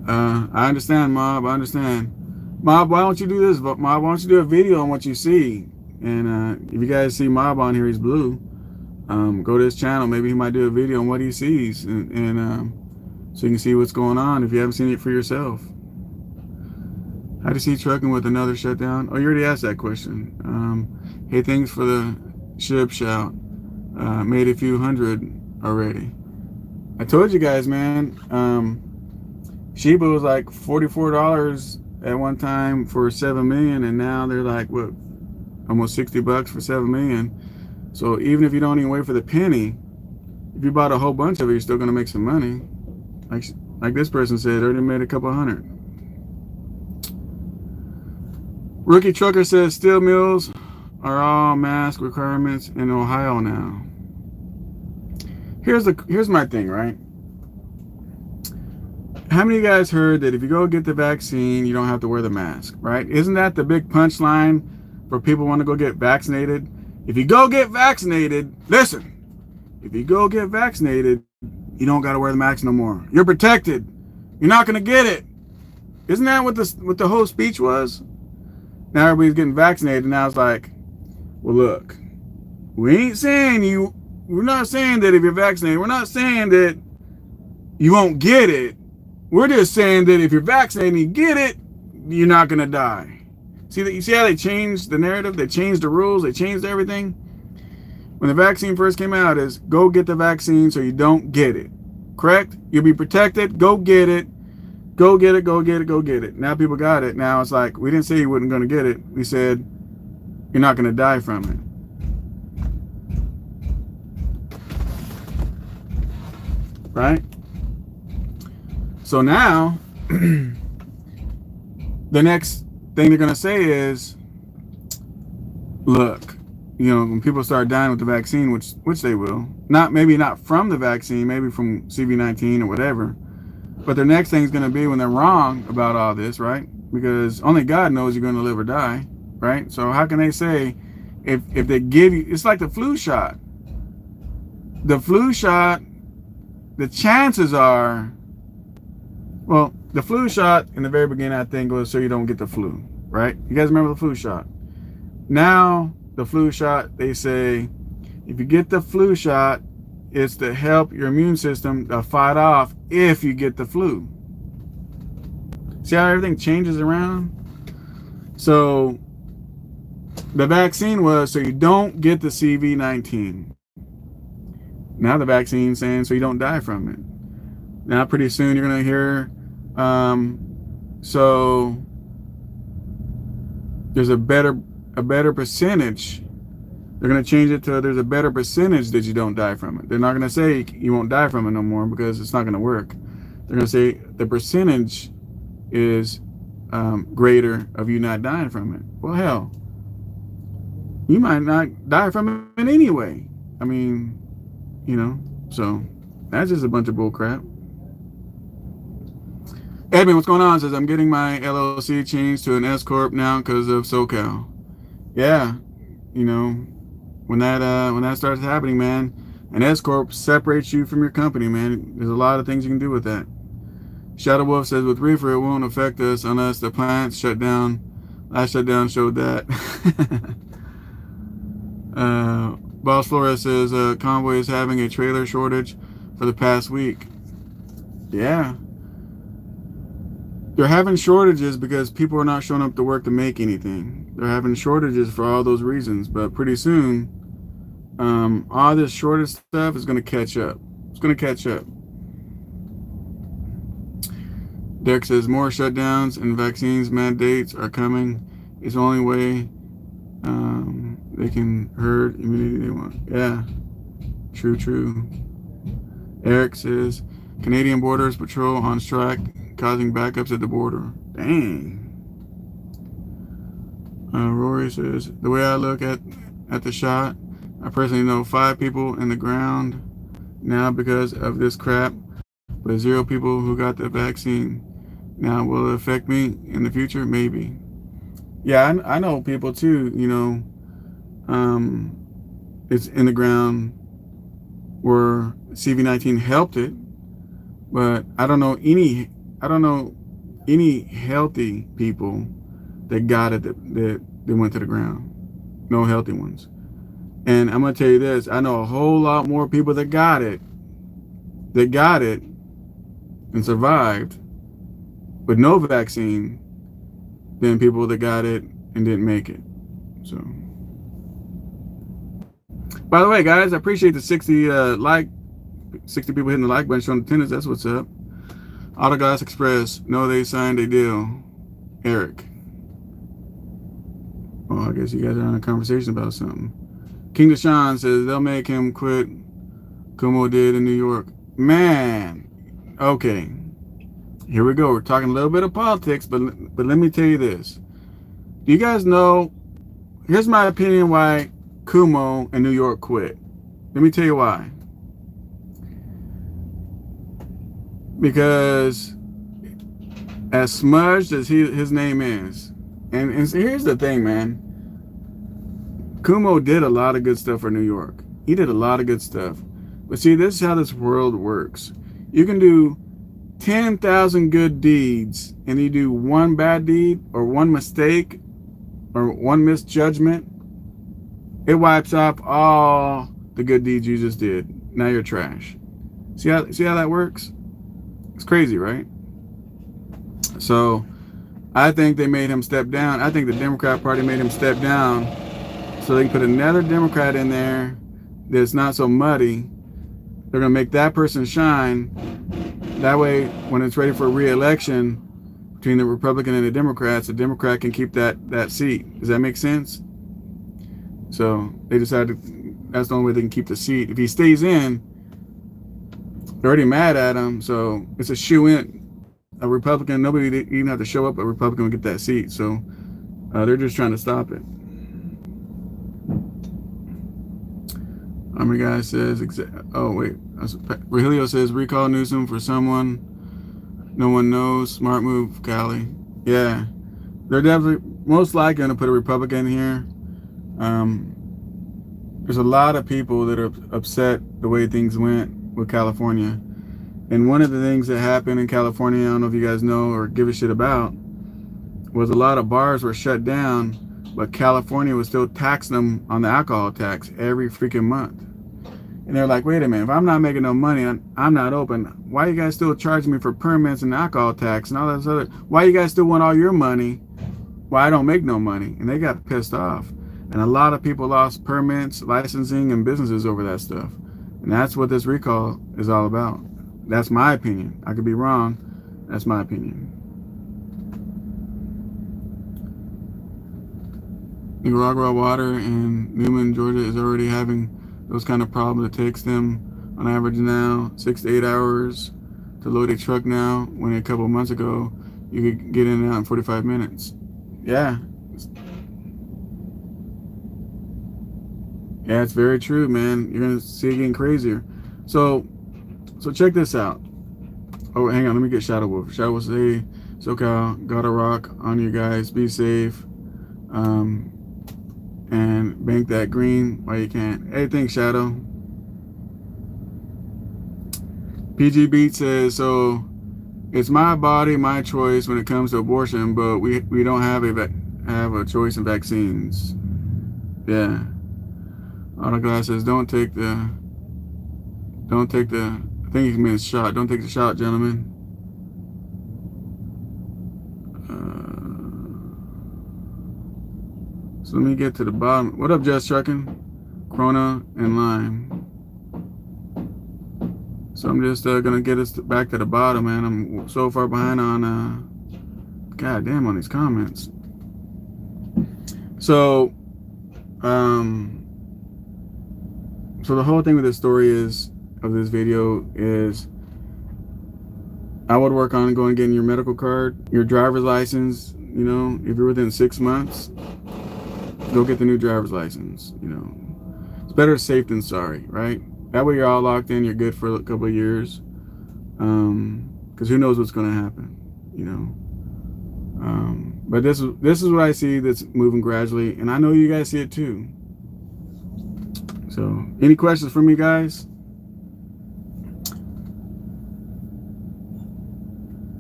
I understand, Mob. I understand. Mob, why don't you do this? Mob, why don't you do a video on what you see? And if you guys see Mob on here, he's blue. Go to his channel. Maybe he might do a video on what he sees, and so you can see what's going on if you haven't seen it for yourself. How do you see trucking with another shutdown? Oh, you already asked that question. Hey, thanks for the ship shout. made a few hundred already. I told you guys, man. Shiba was like $44 at one time for 7 million, and now they're like what, almost $60 for 7 million. So even if you don't even wait for the penny, if you bought a whole bunch of it, you're still gonna make some money. Like this person said, already made a couple hundred. Rookie Trucker says steel mills are all mask requirements in Ohio now. Here's my thing, right? How many of you guys heard that if you go get the vaccine, you don't have to wear the mask, right? Isn't that the big punchline for people who want to go get vaccinated? If you go get vaccinated, listen, if you go get vaccinated, you don't got to wear the mask no more. You're protected. You're not going to get it. Isn't that what the whole speech was? Now everybody's getting vaccinated. Now it's like, well, look, we're not saying that if you're vaccinated, we're not saying that you won't get it. We're just saying that if you're vaccinated and you get it, you're not going to die. You see how they changed the narrative? They changed the rules. They changed everything. When the vaccine first came out, is go get the vaccine so you don't get it. Correct? You'll be protected. Go get it. Go get it. Go get it. Go get it. Now people got it. Now it's like, we didn't say you wasn't going to get it. We said you're not going to die from it. Right? So now, the next thing they're going to say is, look, when people start dying with the vaccine, which they will, maybe not from the vaccine, maybe from CV-19 or whatever, but their next thing is going to be when they're wrong about all this, right? Because only God knows you're going to live or die, right? So how can they say, if they give you, it's like the flu shot. The flu shot, the chances are, well, the flu shot in the very beginning, I think, was so you don't get the flu, right? You guys remember the flu shot? Now, the flu shot, they say, if you get the flu shot, it's to help your immune system to fight off if you get the flu. See how everything changes around? So, the vaccine was so you don't get the CV-19. Now the vaccine's saying so you don't die from it. Now pretty soon you're going to hear, so there's a better percentage. They're going to change it to there's a better percentage that you don't die from it. They're not going to say you won't die from it no more because it's not going to work. They're going to say the percentage is greater of you not dying from it. Well, hell, you might not die from it anyway. I mean, so that's just a bunch of bull crap. Edmund, what's going on? Says, I'm getting my LLC changed to an S Corp now because of SoCal. Yeah, when that starts happening, man, an S Corp separates you from your company, man. There's a lot of things you can do with that. Shadow Wolf says, with reefer, it won't affect us unless the plants shut down. Last shutdown showed that. Boss Flores says, Convoy is having a trailer shortage for the past week. Yeah. They're having shortages because people are not showing up to work to make anything. They're having shortages for all those reasons. But pretty soon, all this shortage stuff is going to catch up. It's going to catch up. Derek says, more shutdowns and vaccines mandates are coming. It's the only way they can herd immunity they want. Yeah, true. Eric says, Canadian Borders Patrol on strike, causing backups at the border. Dang. Rory says, the way I look at the shot, I personally know 5 people in the ground now because of this crap, but 0 people who got the vaccine. Now, will it affect me in the future? Maybe. Yeah, I know people too, it's in the ground where CV-19 helped it, but I don't know any healthy people that got it that went to the ground. No healthy ones. And I'm gonna tell you this, I know a whole lot more people that got it and survived with no vaccine than people that got it and didn't make it. So By the way, guys, I appreciate the 60 people hitting the like button, showing attendance. That's what's up. Autoglass Express. No, they signed a deal. Eric. Well, I guess you guys are on a conversation about something. King Deshaun says they'll make him quit. Kumo did in New York. Man. Okay. Here we go. We're talking a little bit of politics, but let me tell you this. Do you guys know? Here's my opinion why Kumo and New York quit. Let me tell you why. Because as smudged as his name is, and so here's the thing, man. Kumo did a lot of good stuff for New York. He did a lot of good stuff. But see, this is how this world works. You can do 10,000 good deeds, and you do one bad deed or one mistake or one misjudgment, it wipes off all the good deeds you just did. Now you're trash. See how that works? It's crazy, right? So I think they made him step down. I think the Democrat Party made him step down so they can put another Democrat in there that's not so muddy. They're going to make that person shine. That way, when it's ready for a re-election between the Republican and the Democrats, the Democrat can keep that seat. Does that make sense? So they decided that's the only way they can keep the seat. If he stays in, they're already mad at him, so it's a shoe-in. A Republican, nobody even have to show up, a Republican will get that seat. So they're just trying to stop it. Guy says, oh wait, Regilio says recall Newsom for someone no one knows. Smart move, Cali. Yeah, they're definitely most likely going to put a Republican here. There's a lot of people that are upset the way things went with California. And one of the things that happened in California, I don't know if you guys know or give a shit about, was a lot of bars were shut down, but California was still taxing them on the alcohol tax every freaking month. And they're like, wait a minute, if I'm not making no money, I'm not open. Why you guys still charging me for permits and alcohol tax and all that other? Why you guys still want all your money? Why I don't make no money? And they got pissed off. And a lot of people lost permits, licensing, and businesses over that stuff. And that's what this recall is all about. That's my opinion. I could be wrong. That's my opinion. Nicaragua water in Newman, Georgia is already having those kind of problems. It takes them on average now 6 to 8 hours to load a truck now, when a couple of months ago you could get in and out in 45 minutes. Yeah. Yeah, it's very true, man. You're gonna see it getting crazier. So check this out. Oh, hang on, let me get Shadow Wolf. Shadow Wolf say, SoCal, gotta rock on you guys. Be safe. And bank that green while you can. Hey, thanks, Shadow. PG Beat says, so it's my body, my choice when it comes to abortion, but we don't have a choice in vaccines. Yeah. Autoglass says, don't take the, I think he means shot. Don't take the shot, gentlemen. So let me get to the bottom. What up, Just Trucking? Corona and Lime. So I'm just gonna get us back to the bottom, man. I'm so far behind on god damn on these comments. So so the whole thing with this story of this video is, I would work on going and getting your medical card, your driver's license. You know, if you're within 6 months, go get the new driver's license. You know, it's better safe than sorry, right? That way you're all locked in, you're good for a couple of years. Because who knows what's going to happen, you know. But this is what I see that's moving gradually, and I know you guys see it too. So, any questions for me, guys?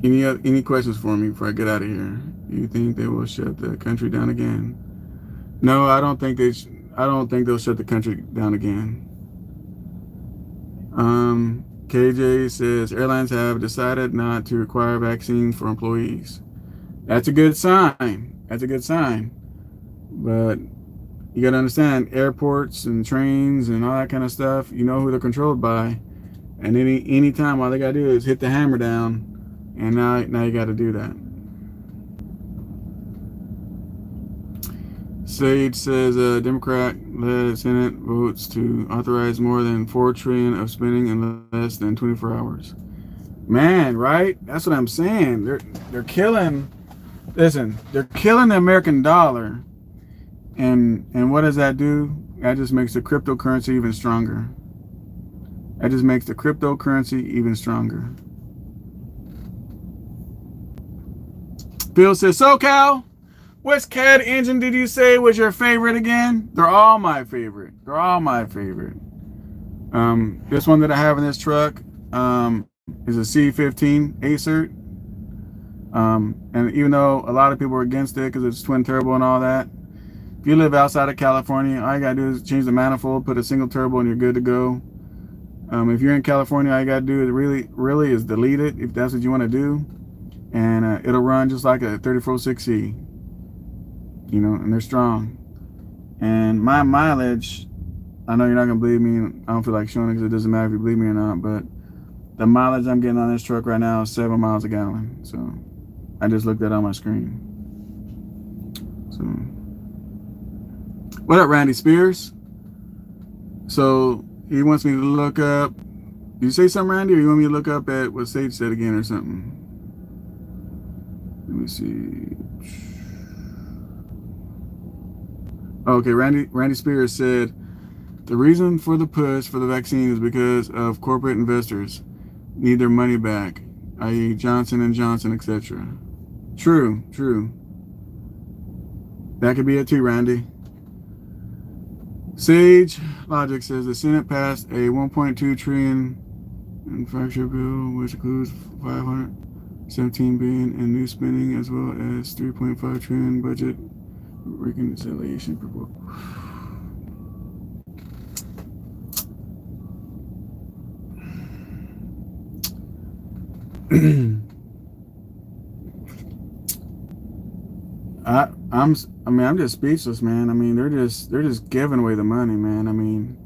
Any questions for me before I get out of here? Do you think they will shut the country down again? No, I don't think they'll shut the country down again. KJ says airlines have decided not to require vaccines for employees. That's a good sign. That's a good sign. But You got to understand airports and trains and all that kind of stuff. You know who they're controlled by, and any time all they got to do is hit the hammer down, and now you got to do that. Sage says Democrat-led Senate votes to authorize more than $4 trillion of spending in less than 24 hours. Man, right? That's what I'm saying. They're killing. Listen, they're killing the American dollar, and what does that do? That just makes the cryptocurrency even stronger. That just makes the cryptocurrency even stronger. Bill says, SoCal, which CAD engine did you say was your favorite again? They're all my favorite. They're all my favorite. This one that I have in this truck is a C15 ACERT. And even though a lot of people are against it because it's twin turbo and all that, if you live outside of California, all you gotta do is change the manifold, put a single turbo, and you're good to go. If you're in California, all you gotta do is really is delete it if that's what you want to do, and it'll run just like a 34.6C. You know, and they're strong. And my mileage, I know you're not gonna believe me. I don't feel like showing it because it doesn't matter if you believe me or not, but the mileage I'm getting on this truck right now is 7 miles a gallon. So I just looked at it on my screen. So what up, Randy Spears? So he wants me to look up. Did you say something, Randy, or you want me to look up at what Sage said again or something? Let me see. Okay, Randy Spears said the reason for the push for the vaccine is because of corporate investors need their money back, i.e. Johnson & Johnson, etc. True. That could be it too, Randy. Sage Logic says the Senate passed a $1.2 trillion infrastructure bill, which includes $517 billion in new spending as well as $3.5 trillion budget reconciliation proposal. I'm just speechless, man. I mean, they're just giving away the money, man. I mean,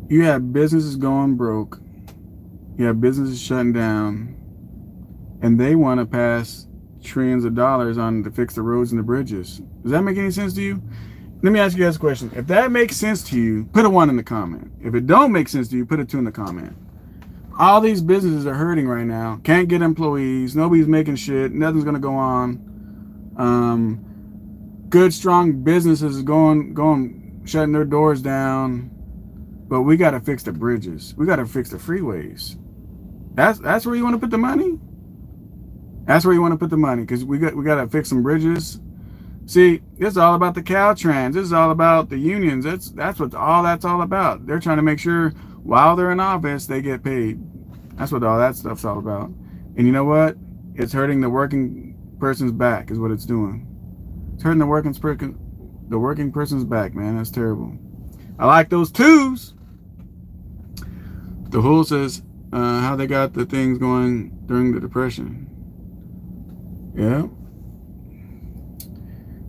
you have businesses going broke, you have businesses shutting down, and they want to pass trillions of dollars on to fix the roads and the bridges. Does that make any sense to you? Let me ask you guys a question. If that makes sense to you, put a 1 in the comment. If it don't make sense to you, put a 2 in the comment. All these businesses are hurting right now. Can't get employees. Nobody's making shit. Nothing's gonna go on. Good, strong businesses going, shutting their doors down. But we gotta fix the bridges. We gotta fix the freeways. That's where you want to put the money. That's where you want to put the money, because we gotta fix some bridges. See, this is all about the Caltrans. This is all about the unions. That's what all that's all about. They're trying to make sure while they're in office they get paid. That's what all that stuff's all about. And you know what? It's hurting the working person's back is what it's doing. It's hurting the working person's back, man. That's terrible. I like those 2s. The Hull says how they got the things going during the Depression. Yeah.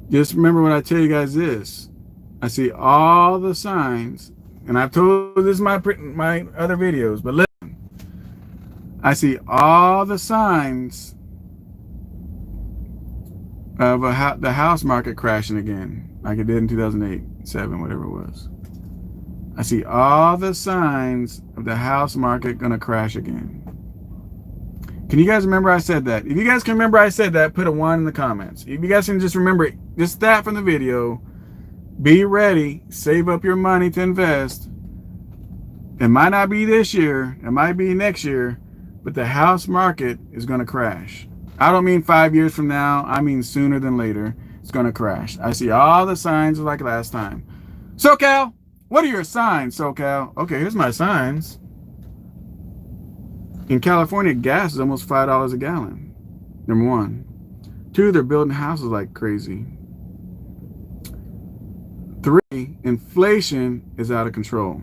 Just remember when I tell you guys this. I see all the signs, and I've told this in my other videos, but listen. I see all the signs of the house market crashing again, like it did in 2008, 7, whatever it was. I see all the signs of the house market gonna crash again. Can you guys remember I said that? If you guys can remember I said that, put a 1 in the comments. If you guys can just remember just that from the video, be ready, save up your money to invest. It might not be this year, it might be next year, but the house market is going to crash. I don't mean 5 years from now, I mean sooner than later. It's going to crash. I see all the signs like last time. SoCal, what are your signs, SoCal? Okay, here's my signs. In California, gas is almost $5 a gallon. Number 1. 2, they're building houses like crazy. 3, inflation is out of control.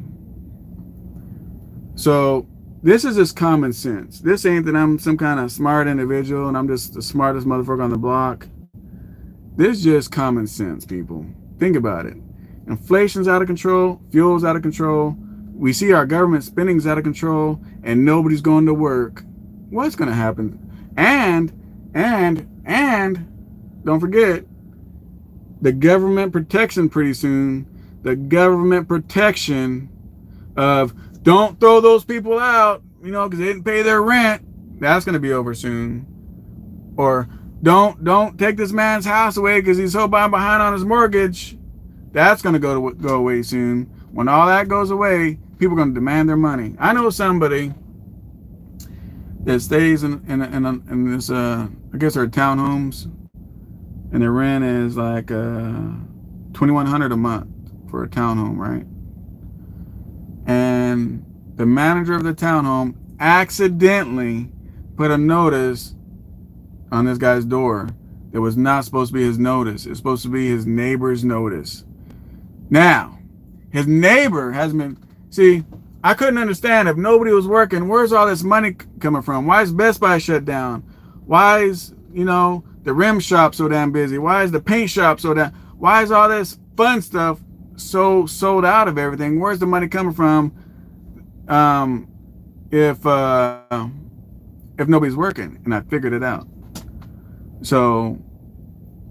So this is just common sense. This ain't that I'm some kind of smart individual and I'm just the smartest motherfucker on the block. This is just common sense, people. Think about it. Inflation's out of control. Fuel's out of control. We see our government spending's out of control, and nobody's going to work. What's going to happen? And don't forget the government protection pretty soon. The government protection of don't throw those people out, because they didn't pay their rent. That's going to be over soon. Or don't take this man's house away because he's so behind on his mortgage. That's going to go away soon. When all that goes away, people are going to demand their money. I know somebody that stays in this I guess they're townhomes, and their rent is like $2,100 a month for a townhome, right? And the manager of the townhome accidentally put a notice on this guy's door that was not supposed to be his notice. It's supposed to be his neighbor's notice. Now, his neighbor has been, see, I couldn't understand if nobody was working, where's all this money coming from? Why is Best Buy shut down? Why is, the rim shop so damn busy? Why is the paint shop so damn, why is all this fun stuff so sold out of everything? Where's the money coming from if nobody's working? And I figured it out. So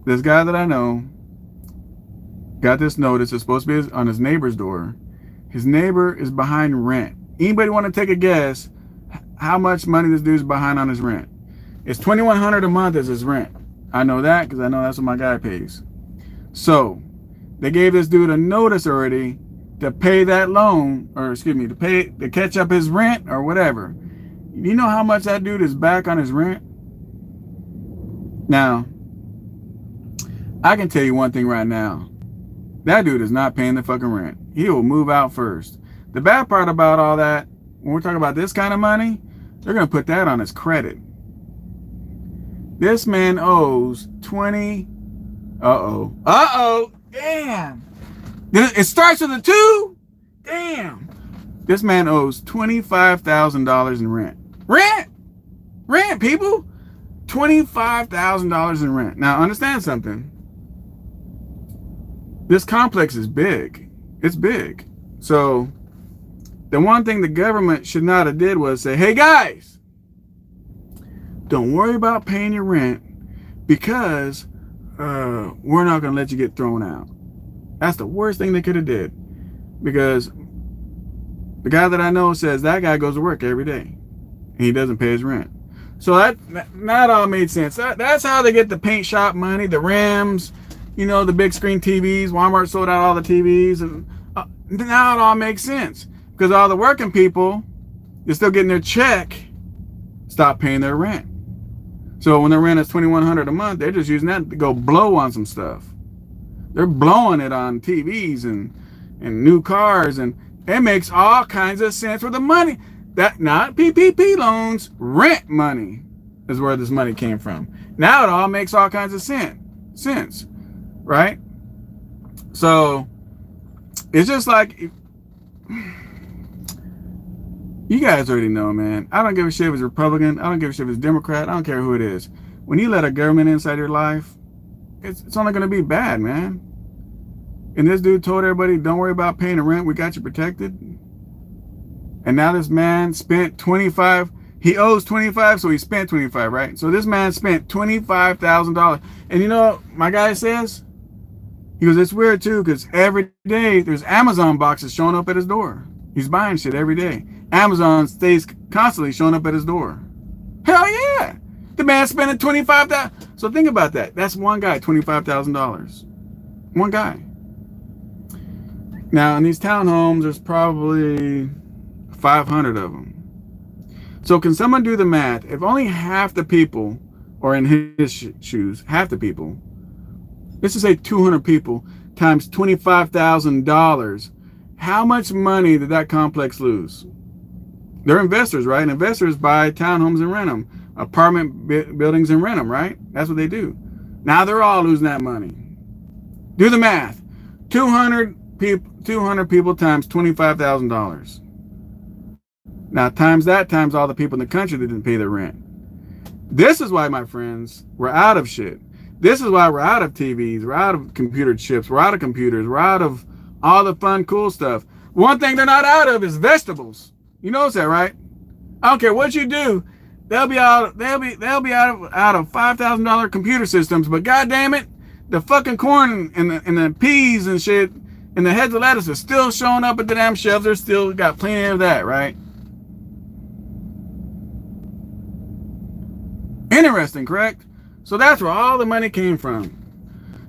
this guy that I know got this notice. It's supposed to be on his neighbor's door. His neighbor is behind rent. Anybody want to take a guess how much money this dude's behind on his rent? It's $2,100 a month as his rent. I know that because I know that's what my guy pays. So they gave this dude a notice already to pay that loan, or excuse me, to catch up his rent or whatever. You know how much that dude is back on his rent? Now, I can tell you one thing right now. That dude is not paying the fucking rent. He will move out first. The bad part about all that, when we're talking about this kind of money, they're going to put that on his credit. This man owes 20. Damn. It starts with a 2? Damn. This man owes $25,000 in rent. Rent, people. $25,000 in rent. Now, understand something. This complex is big. It's big. So the one thing the government should not have did was say, hey guys, don't worry about paying your rent because we're not going to let you get thrown out. That's the worst thing they could have did, because the guy that I know says that guy goes to work every day and he doesn't pay his rent. So that all made sense. That's how they get the paint shop money, the rims, the big screen TVs. Walmart sold out all the TVs, and now it all makes sense because all the working people, they're still getting their check, stop paying their rent. So when their rent is $2,100 a month, they're just using that to go blow on some stuff. They're blowing it on TVs and new cars, and it makes all kinds of sense for the money. That not PPP loans, rent money is where this money came from. Now it all makes all kinds of sense, right? So it's just like, you guys already know, man. I don't give a shit if it's Republican. I don't give a shit if it's Democrat. I don't care who it is. When you let a government inside your life, it's only going to be bad, man. And this dude told everybody, don't worry about paying the rent. We got you protected. And now this man spent 25. He owes 25, so he spent 25, right? So this man spent $25,000. And my guy says, he goes, it's weird too, because every day there's Amazon boxes showing up at his door. He's buying shit every day. Amazon stays constantly showing up at his door. Hell yeah. The man spending $25,000. So think about that. That's one guy, $25,000. One guy. Now in these townhomes, there's probably 500 of them. So can someone do the math? If only half the people are in his shoes, half the people, let's just say 200 people times $25,000, how much money did that complex lose? They're investors, right? And investors buy townhomes and rent them, apartment buildings and rent them, right? That's what they do. Now they're all losing that money. Do the math. 200 people times $25,000. Now times that times all the people in the country that didn't pay their rent. This is why, my friends, we're out of shit. This is why we're out of TVs, we're out of computer chips, we're out of computers, we're out of all the fun, cool stuff. One thing they're not out of is vegetables. You notice that, right? I don't care what you do, they'll be out of $5,000 computer systems, but god damn it, the fucking corn and the peas and shit and the heads of lettuce are still showing up at the damn shelves. They're still got plenty of that, right? Interesting, correct? So that's where all the money came from.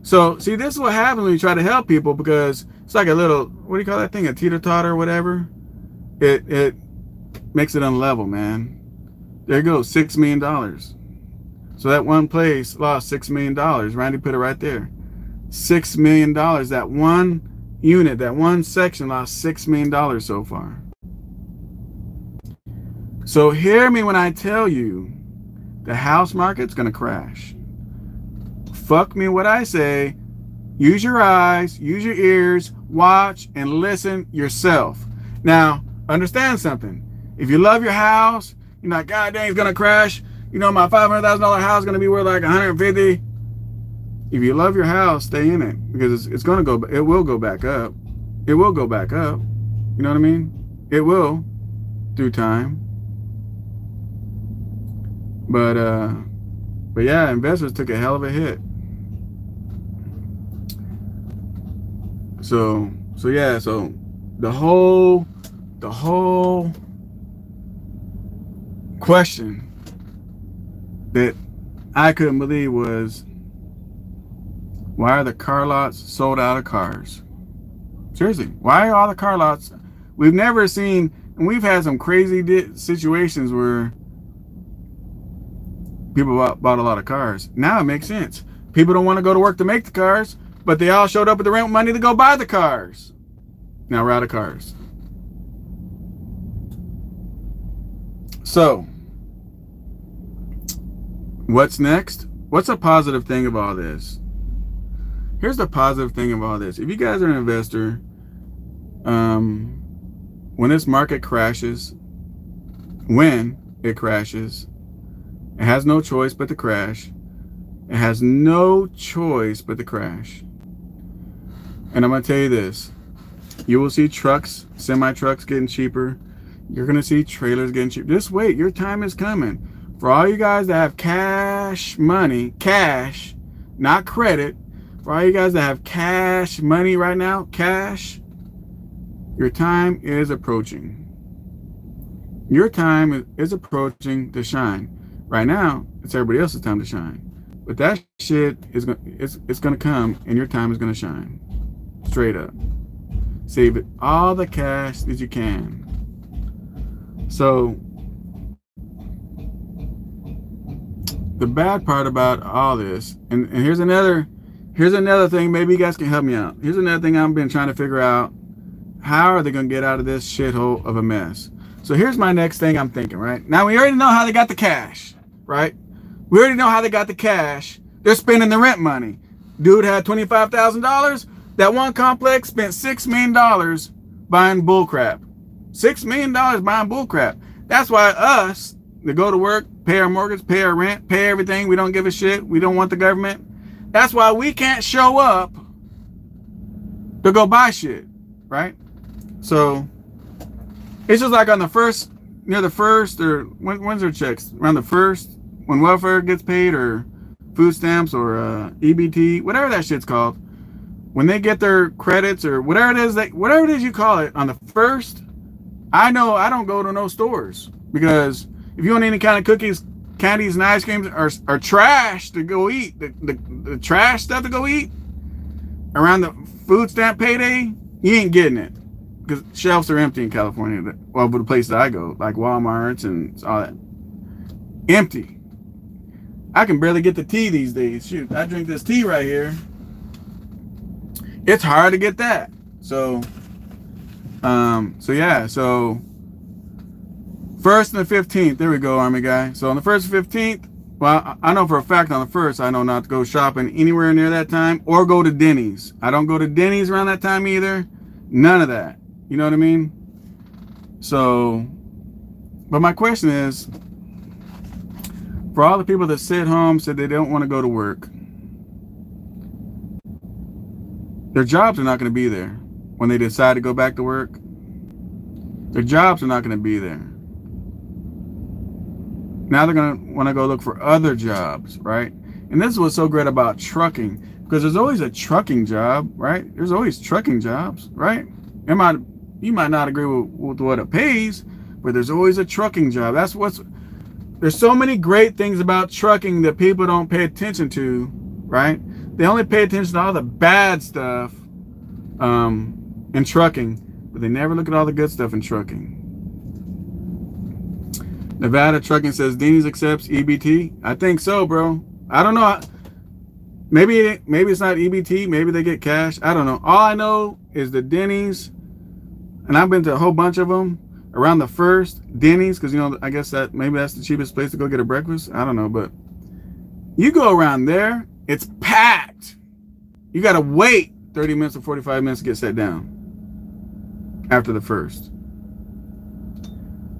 So see, this is what happens when you try to help people, because it's like a little, what do you call that thing, a teeter-totter or whatever? It makes it unlevel, man. There you go, $6 million. So that one place lost $6 million. Randy put it right there. $6 million. That one unit, that one section lost $6 million so far. So hear me when I tell you, the house market's gonna crash. Fuck me what I say. Use your eyes, use your ears, watch and listen yourself. Now, understand something. If you love your house, you're not, god dang, it's gonna crash. You know, my $500,000 house is gonna be worth like 150. If you love your house, stay in it, because it's gonna go. It will go back up. It will go back up. You know what I mean? It will, through time. But yeah, investors took a hell of a hit. So yeah, so the whole question that I couldn't believe was, why are the car lots sold out of cars? Seriously, why are all the car lots? We've never seen, and we've had some crazy situations where people bought a lot of cars. Now it makes sense. People don't want to go to work to make the cars, but they all showed up with the rent money to go buy the cars. Now we're out of cars. So, what's next? What's a positive thing of all this? Here's the positive thing of all this. If you guys are an investor, when this market crashes, when it crashes, it has no choice but to crash. It has no choice but to crash. And I'm going to tell you this. You will see trucks, semi-trucks getting cheaper. You're going to see trailers getting cheaper. Just wait. Your time is coming. For all you guys that have cash money, cash, not credit. For all you guys that have cash money right now, cash, your time is approaching. Your time is approaching to shine. Right now, it's everybody else's time to shine. But that shit is it's gonna come, and your time is gonna shine. Straight up. Save it, all the cash that you can. So the bad part about all this, and here's another thing, maybe you guys can help me out. Here's another thing I've been trying to figure out. How are they gonna get out of this shithole of a mess? So here's my next thing I'm thinking, right? Now we already know how they got the cash, right? We already know how they got the cash. They're spending the rent money. Dude had $25,000. That one complex spent $6 million buying bullcrap. $6 million buying bullcrap. That's why us, that go to work, pay our mortgage, pay our rent, pay everything, we don't give a shit, we don't want the government. That's why we can't show up to go buy shit, right? So it's just like on the first, near the first, or when's their checks? Around the first, when welfare gets paid, or food stamps, or EBT, whatever that shit's called. When they get their credits, or whatever it is you call it, on the first, I know I don't go to no stores, because if you want any kind of cookies, candies, and ice creams are trash to go eat, the trash stuff to go eat around the food stamp payday, you ain't getting it, because shelves are empty in California. Well, the place that I go, like Walmart's and all that, empty. I can barely get the tea these days. Shoot, I drink this tea right here. It's hard to get that. So yeah, so 1st and the 15th, there we go, Army guy. So on the 1st and 15th, well, I know for a fact on the 1st, I know not to go shopping anywhere near that time, or go to Denny's. I don't go to Denny's around that time either. None of that. You know what I mean? So, but my question is, for all the people that sit home, said they don't want to go to work, their jobs are not going to be there when they decide to go back to work. Their jobs are not going to be there. Now they're going to want to go look for other jobs, right? And this is what's so great about trucking, because there's always a trucking job, right? There's always trucking jobs, right? You might not agree with what it pays, but there's always a trucking job. There's so many great things about trucking that people don't pay attention to, right? They only pay attention to all the bad stuff in trucking, but they never look at all the good stuff in trucking. Nevada Trucking says Denny's accepts EBT. I think so, bro. I don't know. Maybe it's not EBT. Maybe they get cash. I don't know. All I know is the Denny's, and I've been to a whole bunch of them around the first Denny's, because I guess maybe that's the cheapest place to go get a breakfast. I don't know, but you go around there, it's packed. You got to wait 30 minutes or 45 minutes to get set down after the first.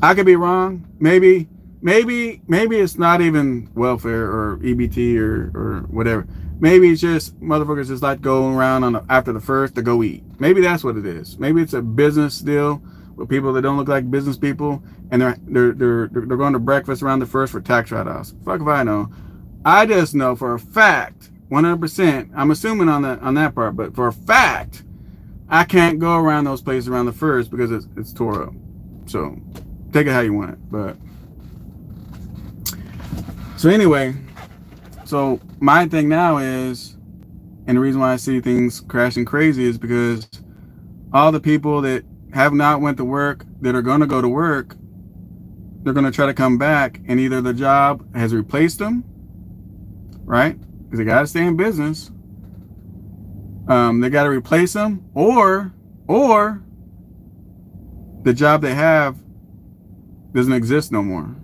I could be wrong. Maybe it's not even welfare or EBT or whatever. Maybe it's just motherfuckers just like going around after the first to go eat. Maybe that's what it is. Maybe it's a business deal with people that don't look like business people, and they're going to breakfast around the first for tax write-offs. Fuck if I know. I just know for a fact, 100%. I'm assuming on that part, but for a fact, I can't go around those places around the first because it's tore up. So take it how you want it. But so anyway, so my thing now is, and the reason why I see things crashing crazy is because all the people that have not went to work, that are going to go to work, they're going to try to come back, and either the job has replaced them, right? Because they got to stay in business. They got to replace them, or the job they have doesn't exist no more.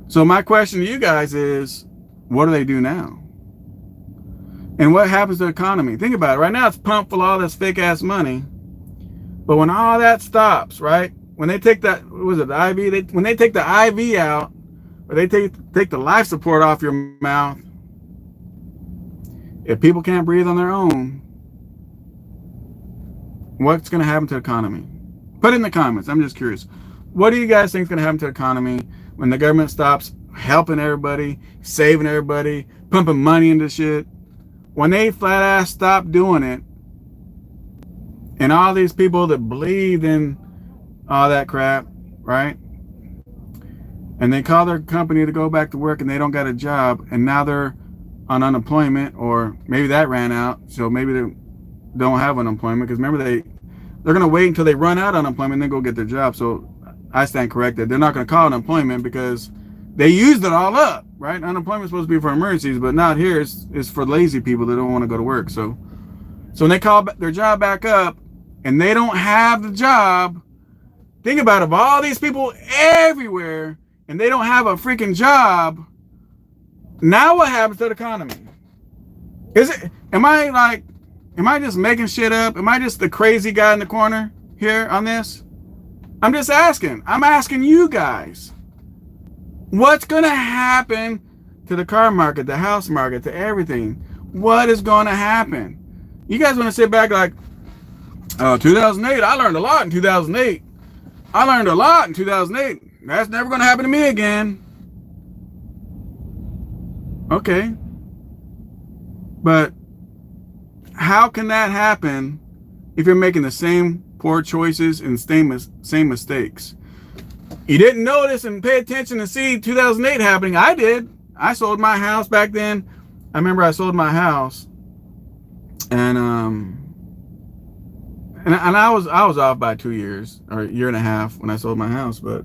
So my question to you guys is, what do they do now? And what happens to the economy? Think about it. Right now it's pumped full of all this fake ass money. But when all that stops, right? When they take that, what was it, the IV? When they take the IV out, or they take the life support off your mouth, if people can't breathe on their own, what's going to happen to the economy? Put it in the comments. I'm just curious. What do you guys think is going to happen to the economy when the government stops helping everybody, saving everybody, pumping money into shit? When they flat ass stop doing it, and all these people that believed in all that crap, right? And they call their company to go back to work and they don't got a job, and now they're on unemployment, or maybe that ran out, so maybe they don't have unemployment, because remember they're going to wait until they run out of unemployment and then go get their job. So I stand corrected. They're not going to call it unemployment because they used it all up, right? Unemployment is supposed to be for emergencies, but not here. It's for lazy people that don't want to go to work. So when they call their job back up and they don't have the job, think about it. Of all these people everywhere and they don't have a freaking job, now what happens to the economy? Am I just making shit up? Am I just the crazy guy in the corner here on this? I'm just asking. I'm asking you guys. What's going to happen to the car market, the house market, to everything? What is going to happen? You guys want to sit back like, 2008, I learned a lot in 2008. I learned a lot in 2008. That's never going to happen to me again. Okay. But how can that happen if you're making the same poor choices and same mistakes? You didn't notice and pay attention to see 2008 happening. I did. I sold my house back then. I remember I sold my house, and I was off by 2 years or a year and a half when I sold my house. But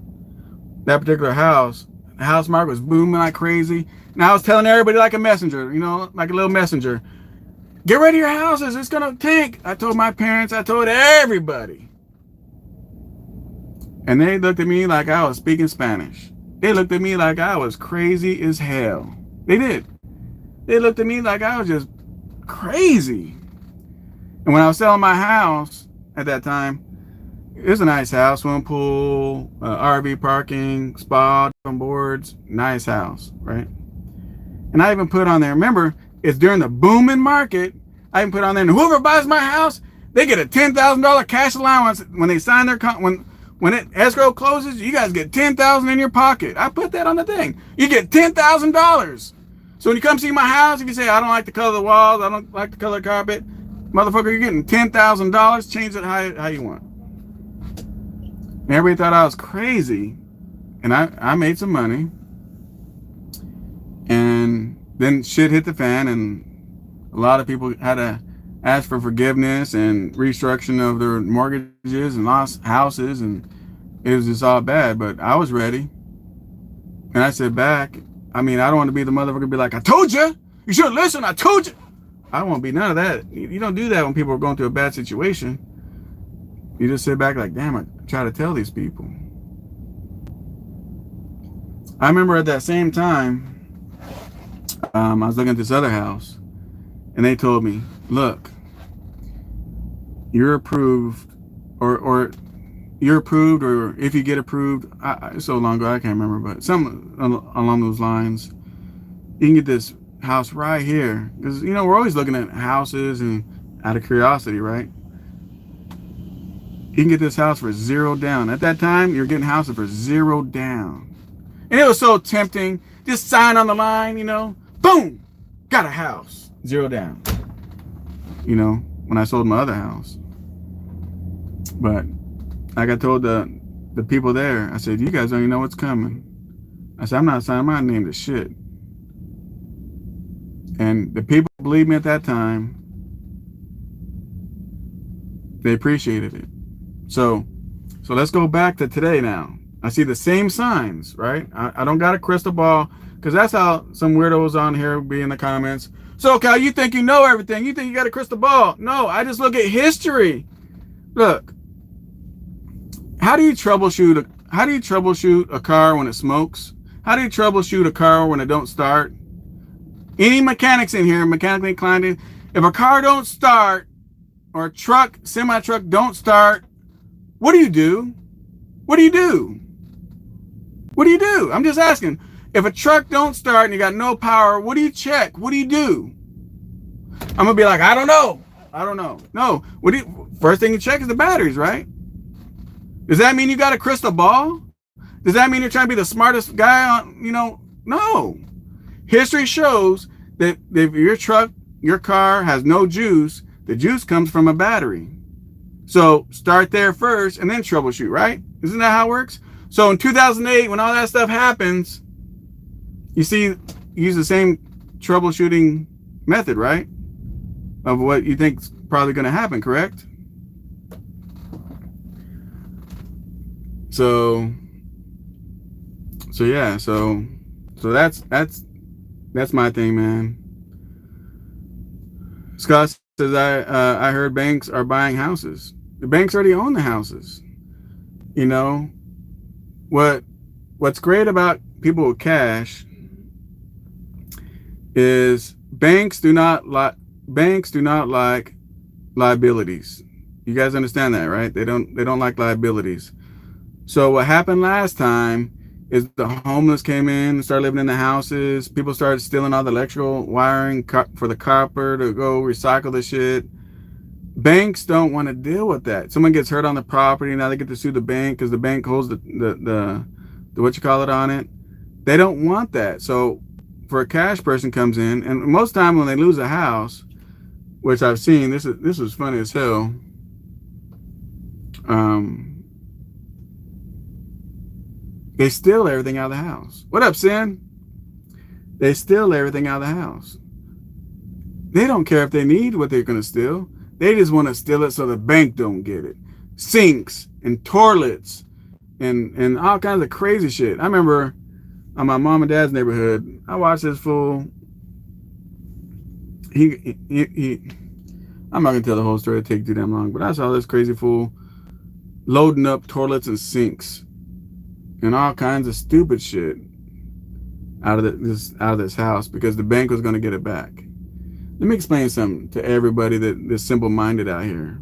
that particular house, the house market was booming like crazy, and I was telling everybody like a messenger, like a little messenger, get ready your houses, it's gonna tank. I told my parents, I told everybody. And they looked at me like I was speaking Spanish. They looked at me like I was crazy as hell. They did. They looked at me like I was just crazy. And when I was selling my house at that time, it was a nice house, swimming pool, RV parking, spa, on boards, nice house, right? And I even put on there, remember, it's during the booming market. I can put on there, and whoever buys my house, they get a $10,000 cash allowance when they sign their when it escrow closes. You guys get $10,000 in your pocket. I put that on the thing. You get $10,000. So when you come see my house, if you say I don't like the color of the walls, I don't like the color of the carpet, motherfucker, you're getting $10,000. Change it how you want. And everybody thought I was crazy, and I made some money, and then shit hit the fan, and a lot of people had to ask for forgiveness and restructuring of their mortgages and lost houses, and it was just all bad. But I was ready, and I said back, I mean, I don't want to be the motherfucker be like, I told you, you should listen, I told you. I don't want to be none of that. You don't do that when people are going through a bad situation. You just sit back like, damn, I try to tell these people. I remember at that same time, I was looking at this other house, and they told me, look, you're approved, or you're approved, or if you get approved, it's so long ago I can't remember, but something along those lines, you can get this house right here. Because, you know, we're always looking at houses and out of curiosity, right? You can get this house for $0 down. At that time, you're getting houses for $0 down. And it was so tempting. Just sign on the line, you know, boom, got a house, $0 down. You know, when I sold my other house. But like I told the people there, I said, you guys don't even know what's coming. I said, I'm not signing my name to shit. And the people believed me at that time. They appreciated it. So let's go back to today now. I see the same signs, right? I don't got a crystal ball, because that's how some weirdos on here be in the comments. So, Cal, you think you know everything. You think you got a crystal ball. No, I just look at history. Look, how do you troubleshoot a car when it smokes? How do you troubleshoot a car when it don't start? Any mechanics in here, mechanically inclined, if a car don't start, or a truck, semi-truck don't start, what do you do? What do you do? What do you do? I'm just asking. If a truck don't start and you got no power, what do you check? What do you do? I'm gonna be like, I don't know. I don't know. No. First thing you check is the batteries, right? Does that mean you got a crystal ball? Does that mean you're trying to be the smartest guy on, you know? No. History shows that if your car has no juice, the juice comes from a battery. So start there first and then troubleshoot, right? Isn't that how it works? So in 2008, when all that stuff happens, you use the same troubleshooting method, right? Of what you think is probably going to happen, correct? So yeah, so that's my thing, man. Scott says I heard banks are buying houses. The banks already own the houses. You know, what's great about people with cash is banks do not like liabilities. You guys understand that, right? They don't like liabilities. So what happened last time is the homeless came in and started living in the houses. People started stealing all the electrical wiring for the copper to go recycle the shit. Banks don't want to deal with that. Someone gets hurt on the property, now they get to sue the bank because the bank holds the what you call it on it. They don't want that. So for a cash person comes in, and most time when they lose a house, which I've seen, this was funny as hell. They steal everything out of the house. What up, Sin? They steal everything out of the house. They don't care if they need what they're going to steal. They just want to steal it so the bank don't get it. Sinks and toilets and all kinds of crazy shit. I remember on my mom and dad's neighborhood, I watched this fool. He I'm not going to tell the whole story. It'll take too damn long. But I saw this crazy fool loading up toilets and sinks and all kinds of stupid shit out of this house because the bank was going to get it back. Let me explain something to everybody that's simple-minded out here.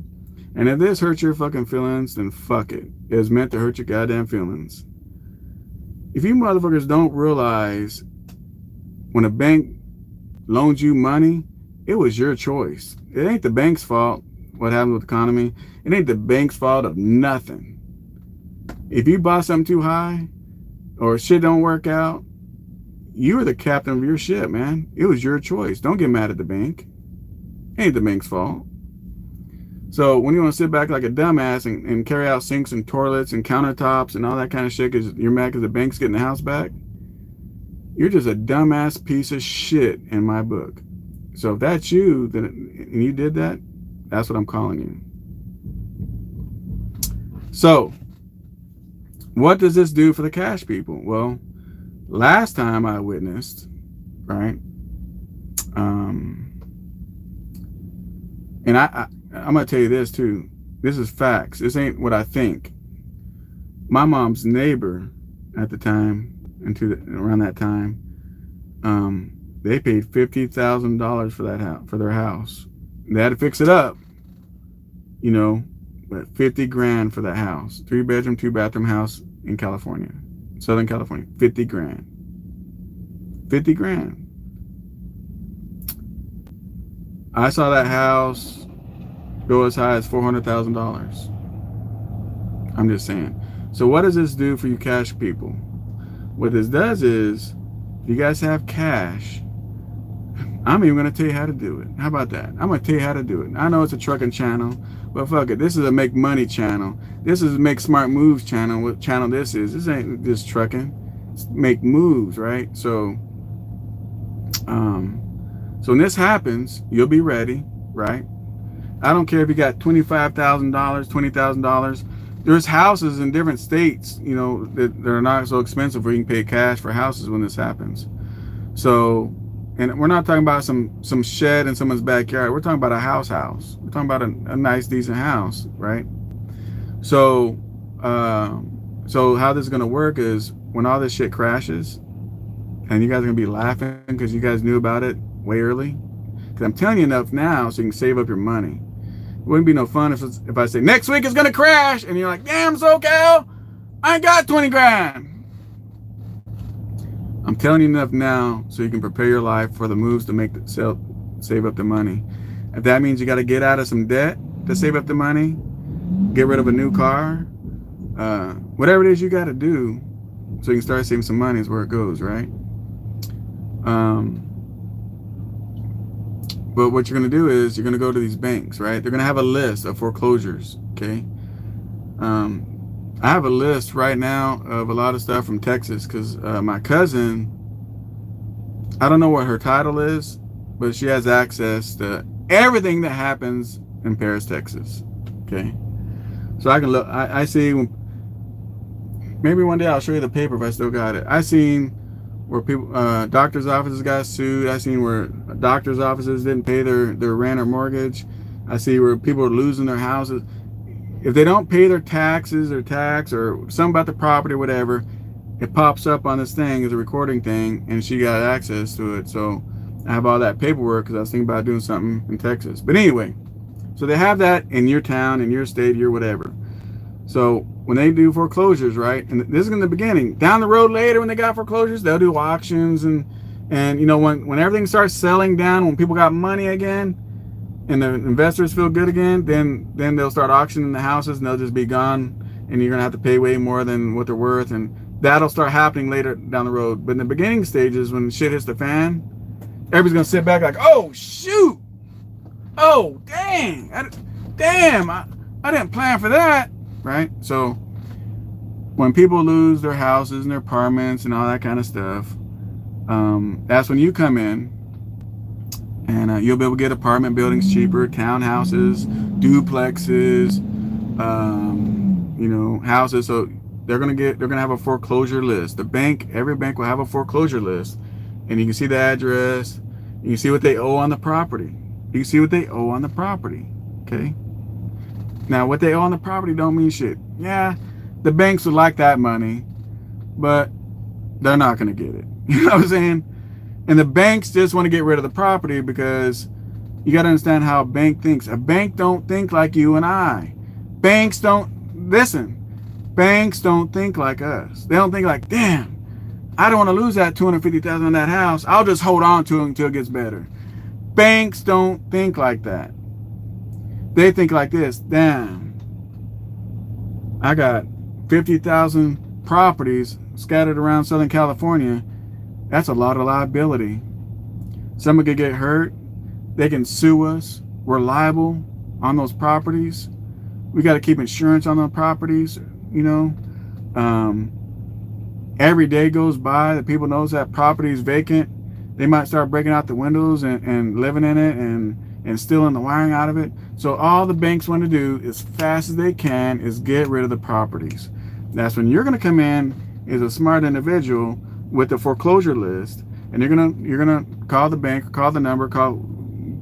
And if this hurts your fucking feelings, then fuck it. It was meant to hurt your goddamn feelings. If you motherfuckers don't realize when a bank loans you money, It was your choice. It ain't the bank's fault what happened with the economy. It ain't the bank's fault of nothing. If you bought something too high or shit don't work out, you were the captain of your ship, man. It was your choice. Don't get mad at the bank. It ain't the bank's fault. So when you want to sit back like a dumbass and carry out sinks and toilets and countertops and all that kind of shit because you're mad because the bank's getting the house back, you're just a dumbass piece of shit in my book. So if that's you, then and you did that, that's what I'm calling you. So what does this do for the cash people? Well, last time I witnessed, right? And I'm gonna tell you this too. This is facts. This ain't what I think. My mom's neighbor at the time, around that time, they paid $50,000 for that house, for their house. They had to fix it up, you know, but 50 grand for that house, 3-bedroom, 2-bathroom house in California, Southern California, 50 grand, 50 grand. I saw that house go as high as $400,000. I'm just saying. So what does this do for you cash people? What this does is, if you guys have cash, I'm even going to tell you how to do it. How about that? I'm going to tell you how to do it. I know it's a trucking channel, but fuck it. This is a make money channel. This is a make smart moves channel. What channel this is? This ain't just trucking. It's make moves, right? So when this happens, you'll be ready, right? I don't care if you got $25,000, $20,000. There's houses in different states, you know, that are not so expensive where you can pay cash for houses when this happens. So, and we're not talking about some shed in someone's backyard. We're talking about a house. We're talking about a nice, decent house, right? So, so how this is gonna work is when all this shit crashes, and you guys are gonna be laughing because you guys knew about it way early. Because I'm telling you enough now so you can save up your money. It wouldn't be no fun if I say next week it's gonna crash and you're like, damn, SoCal, I ain't got 20 grand. I'm telling you enough now so you can prepare your life for the moves to make save up the money. If that means you got to get out of some debt to save up the money, get rid of a new car, whatever it is you got to do so you can start saving some money is where it goes, right? But what you're going to do is you're going to go to these banks, right? They're going to have a list of foreclosures, okay? I have a list right now of a lot of stuff from Texas because my cousin, I don't know what her title is, but she has access to everything that happens in Paris, Texas, okay? So I can look, I see, maybe one day I'll show you the paper if I still got it. I seen where people, doctors' offices got sued. I seen where doctors' offices didn't pay their rent or mortgage. I see where people are losing their houses. If they don't pay their taxes or tax or something about the property or whatever, it pops up on this thing as a recording thing, and she got access to it. So I have all that paperwork because I was thinking about doing something in Texas. But anyway, so they have that in your town, in your state, your whatever. So when they do foreclosures, right, and this is in the beginning, down the road later when they got foreclosures, they'll do auctions and you know, when everything starts selling down, when people got money again and the investors feel good again, then they'll start auctioning the houses and they'll just be gone and you're gonna have to pay way more than what they're worth, and that'll start happening later down the road. But in the beginning stages, when shit hits the fan, everybody's gonna sit back like, oh shoot, oh dang, I didn't plan for that, right? So when people lose their houses and their apartments and all that kind of stuff, that's when you come in and you'll be able to get apartment buildings cheaper, townhouses, duplexes, you know, houses. So they're gonna have a foreclosure list. Every bank will have a foreclosure list, and you can see the address, you can see what they owe on the property. You can see what they owe on the property, okay? Now, what they owe on the property don't mean shit. Yeah, the banks would like that money, but they're not gonna get it. You know what I'm saying? And the banks just want to get rid of the property because you got to understand how a bank thinks. A bank don't think like you and I. Banks don't, listen, banks don't think like us. They don't think like, damn, I don't want to lose that $250,000 on that house. I'll just hold on to it until it gets better. Banks don't think like that. They think like this. Damn, I got 50,000 properties scattered around Southern California. That's a lot of liability. Someone could get hurt. They can sue us. We're liable on those properties. We got to keep insurance on those properties. You know, every day goes by that people knows that property is vacant. They might start breaking out the windows and living in it and stealing the wiring out of it. So all the banks want to do as fast as they can is get rid of the properties. That's when you're going to come in as a smart individual with the foreclosure list, and you're gonna call the bank, call the number, go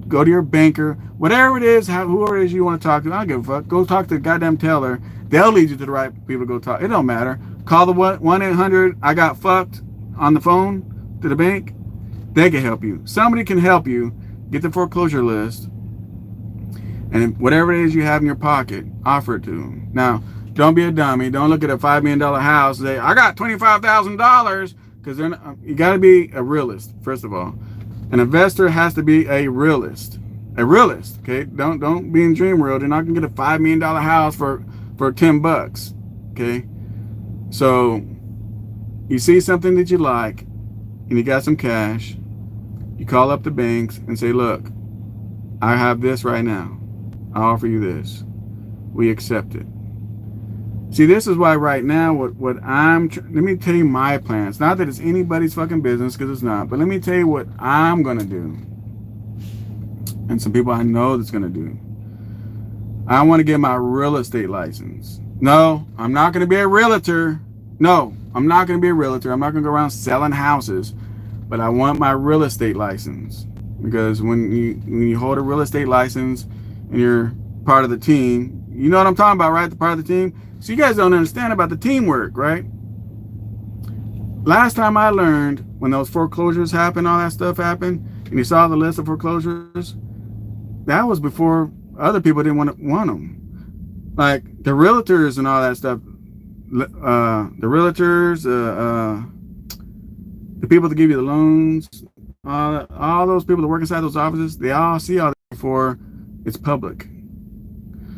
to your banker, whatever it is, whoever it is you want to talk to. I don't give a fuck. Go talk to the goddamn teller. They'll lead you to the right people to go talk. It don't matter. Call the 1-800 I got fucked on the phone to the bank. They can help you. Somebody can help you get the foreclosure list, and whatever it is you have in your pocket, offer it to them. Now, don't be a dummy. Don't look at a $5 million house and say, I got $25,000, because you got to be a realist, first of all. An investor has to be a realist. A realist, okay? Don't be in dream world. You're not going to get a $5 million house for $10, okay? So, you see something that you like, and you got some cash, you call up the banks and say, look, I have this right now. I offer you this. We accept it. See, this is why right now, let me tell you my plans. Not that it's anybody's fucking business, because it's not. But let me tell you what I'm going to do. And some people I know that's going to do. I want to get my real estate license. No, I'm not going to be a realtor. No, I'm not going to be a realtor. I'm not going to go around selling houses. But I want my real estate license. Because when you hold a real estate license and you're part of the team, you know what I'm talking about, right? The part of the team. So you guys don't understand about the teamwork, right? Last time I learned, when those foreclosures happened, all that stuff happened, and you saw the list of foreclosures, that was before other people didn't want them. Like the realtors and all that stuff, the realtors, the people that give you the loans, all those people that work inside those offices, they all see all that before it's public.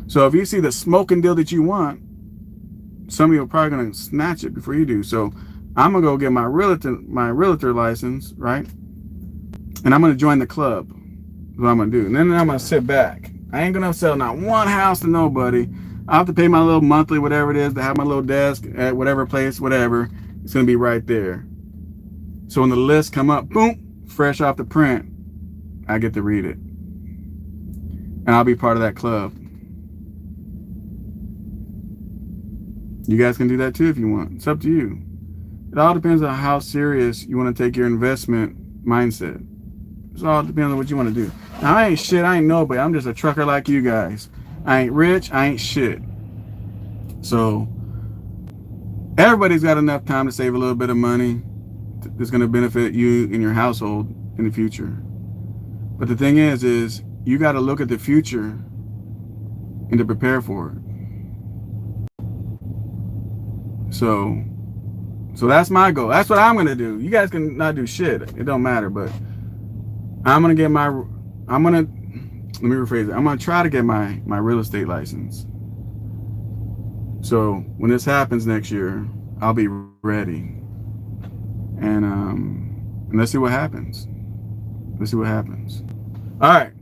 So if you see the smoking deal that you want, some of you are probably going to snatch it before you do. So I'm going to go get my realtor license, right? And I'm going to join the club. That's what I'm going to do. And then I'm going to sit back. I ain't going to sell not one house to nobody. I have to pay my little monthly, whatever it is, to have my little desk at whatever place, whatever. It's going to be right there. So when the lists come up, boom, fresh off the print, I get to read it. And I'll be part of that club. You guys can do that too if you want. It's up to you. It all depends on how serious you want to take your investment mindset. It all depends on what you want to do. Now, I ain't shit. I ain't nobody. I'm just a trucker like you guys. I ain't rich. I ain't shit. So, everybody's got enough time to save a little bit of money that's going to benefit you and your household in the future. But the thing is you got to look at the future and to prepare for it. So that's my goal. That's what I'm going to do. You guys can not do shit. It don't matter, but let me rephrase it. I'm going to try to get my real estate license. So when this happens next year, I'll be ready. And let's see what happens. Let's see what happens. All right.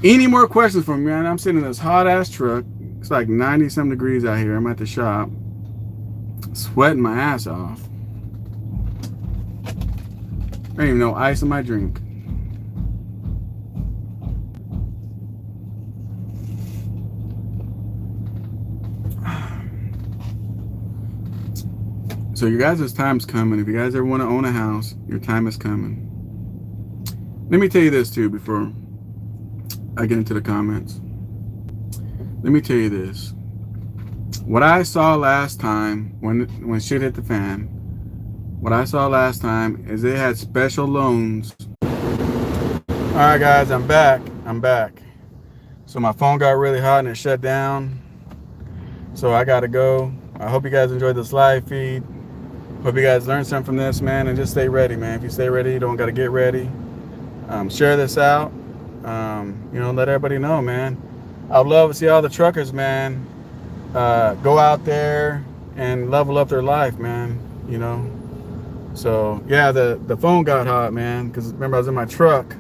Any more questions from me? Man, I'm sitting in this hot ass truck. It's like 90-some degrees out here. I'm at the shop, sweating my ass off. I ain't even no ice in my drink. So your guys' time's coming. If you guys ever want to own a house, your time is coming. Let me tell you this too before I get into the comments. Let me tell you this. What I saw last time when shit hit the fan, what I saw last time is they had special loans. Alright guys, I'm back. So my phone got really hot and it shut down. So I gotta go. I hope you guys enjoyed this live feed. Hope you guys learned something from this, man, and just stay ready, man. If you stay ready, you don't gotta get ready. Share this out. Let everybody know, man. I'd love to see all the truckers, man, go out there and level up their life, man. So yeah, the phone got hot, man, because remember I was in my truck.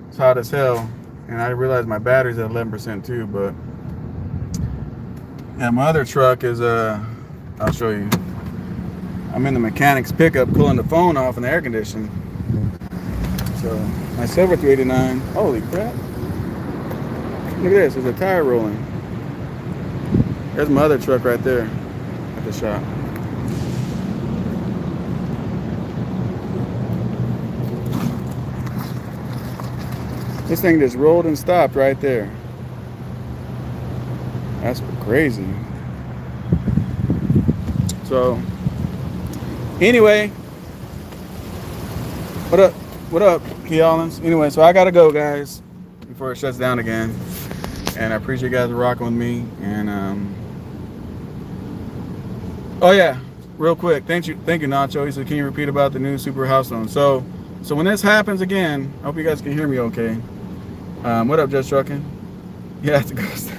It's hot as hell, and I realized my battery's at 11% too. But yeah, my other truck is I'll show you. I'm in the mechanic's pickup cooling the phone off in the air conditioning. So my Silver 389. Holy crap! Look at this. There's a tire rolling. There's my other truck right there at the shop. This thing just rolled and stopped right there. That's crazy. So, anyway, what up, Key Allens? Anyway, so I gotta go, guys, before it shuts down again. And I appreciate you guys rocking with me. And oh yeah, real quick, thank you, Nacho. He said, can you repeat about the new super house loan? So when this happens again, I hope you guys can hear me okay. What up, Just Trucking? Yeah, it's a ghost.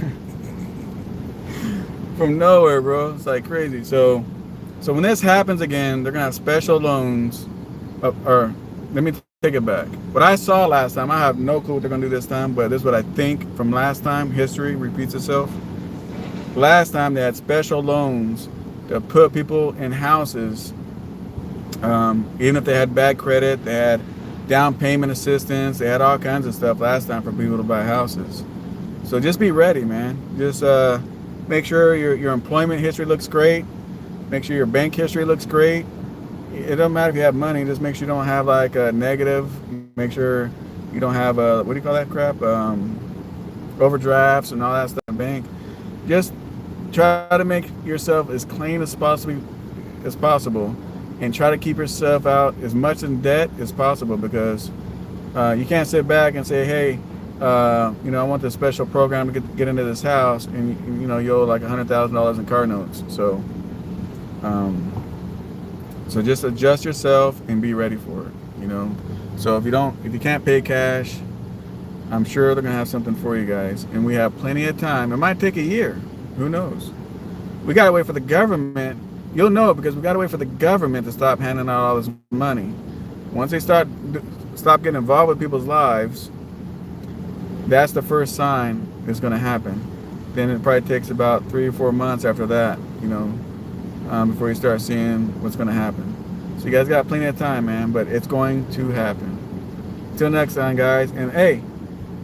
From nowhere, bro. It's like crazy. So when this happens again, they're gonna have special loans. Or let me take it back. What I saw last time, I have no clue what they're gonna do this time, but this is what I think from last time. History repeats itself. Last time they had special loans to put people in houses, even if they had bad credit. They had down payment assistance. They had all kinds of stuff last time for people to buy houses. So just be ready, man. Just make sure your employment history looks great. Make sure your bank history looks great. It doesn't matter if you have money. Just make sure you don't have like a negative. Make sure you don't have what do you call that crap? Overdrafts and all that stuff in the bank. Just try to make yourself as clean as possible, and try to keep yourself out as much in debt as possible, because you can't sit back and say, hey, I want this special program to get into this house, and you owe like $100,000 in car notes. So just adjust yourself and be ready for it. So if you can't pay cash, I'm sure they're gonna have something for you guys, and we have plenty of time. It might take a year. Who knows? We gotta wait for the government. You'll know it because we gotta wait for the government to stop handing out all this money. Once they stop getting involved with people's lives, that's the first sign it's gonna happen. Then it probably takes about 3 or 4 months after that, before you start seeing what's gonna happen. So you guys got plenty of time, man, but it's going to happen. Until next time, guys. And hey,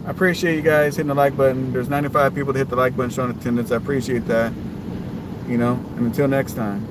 I appreciate you guys hitting the like button. There's 95 people to hit the like button showing attendance. I appreciate that. And until next time.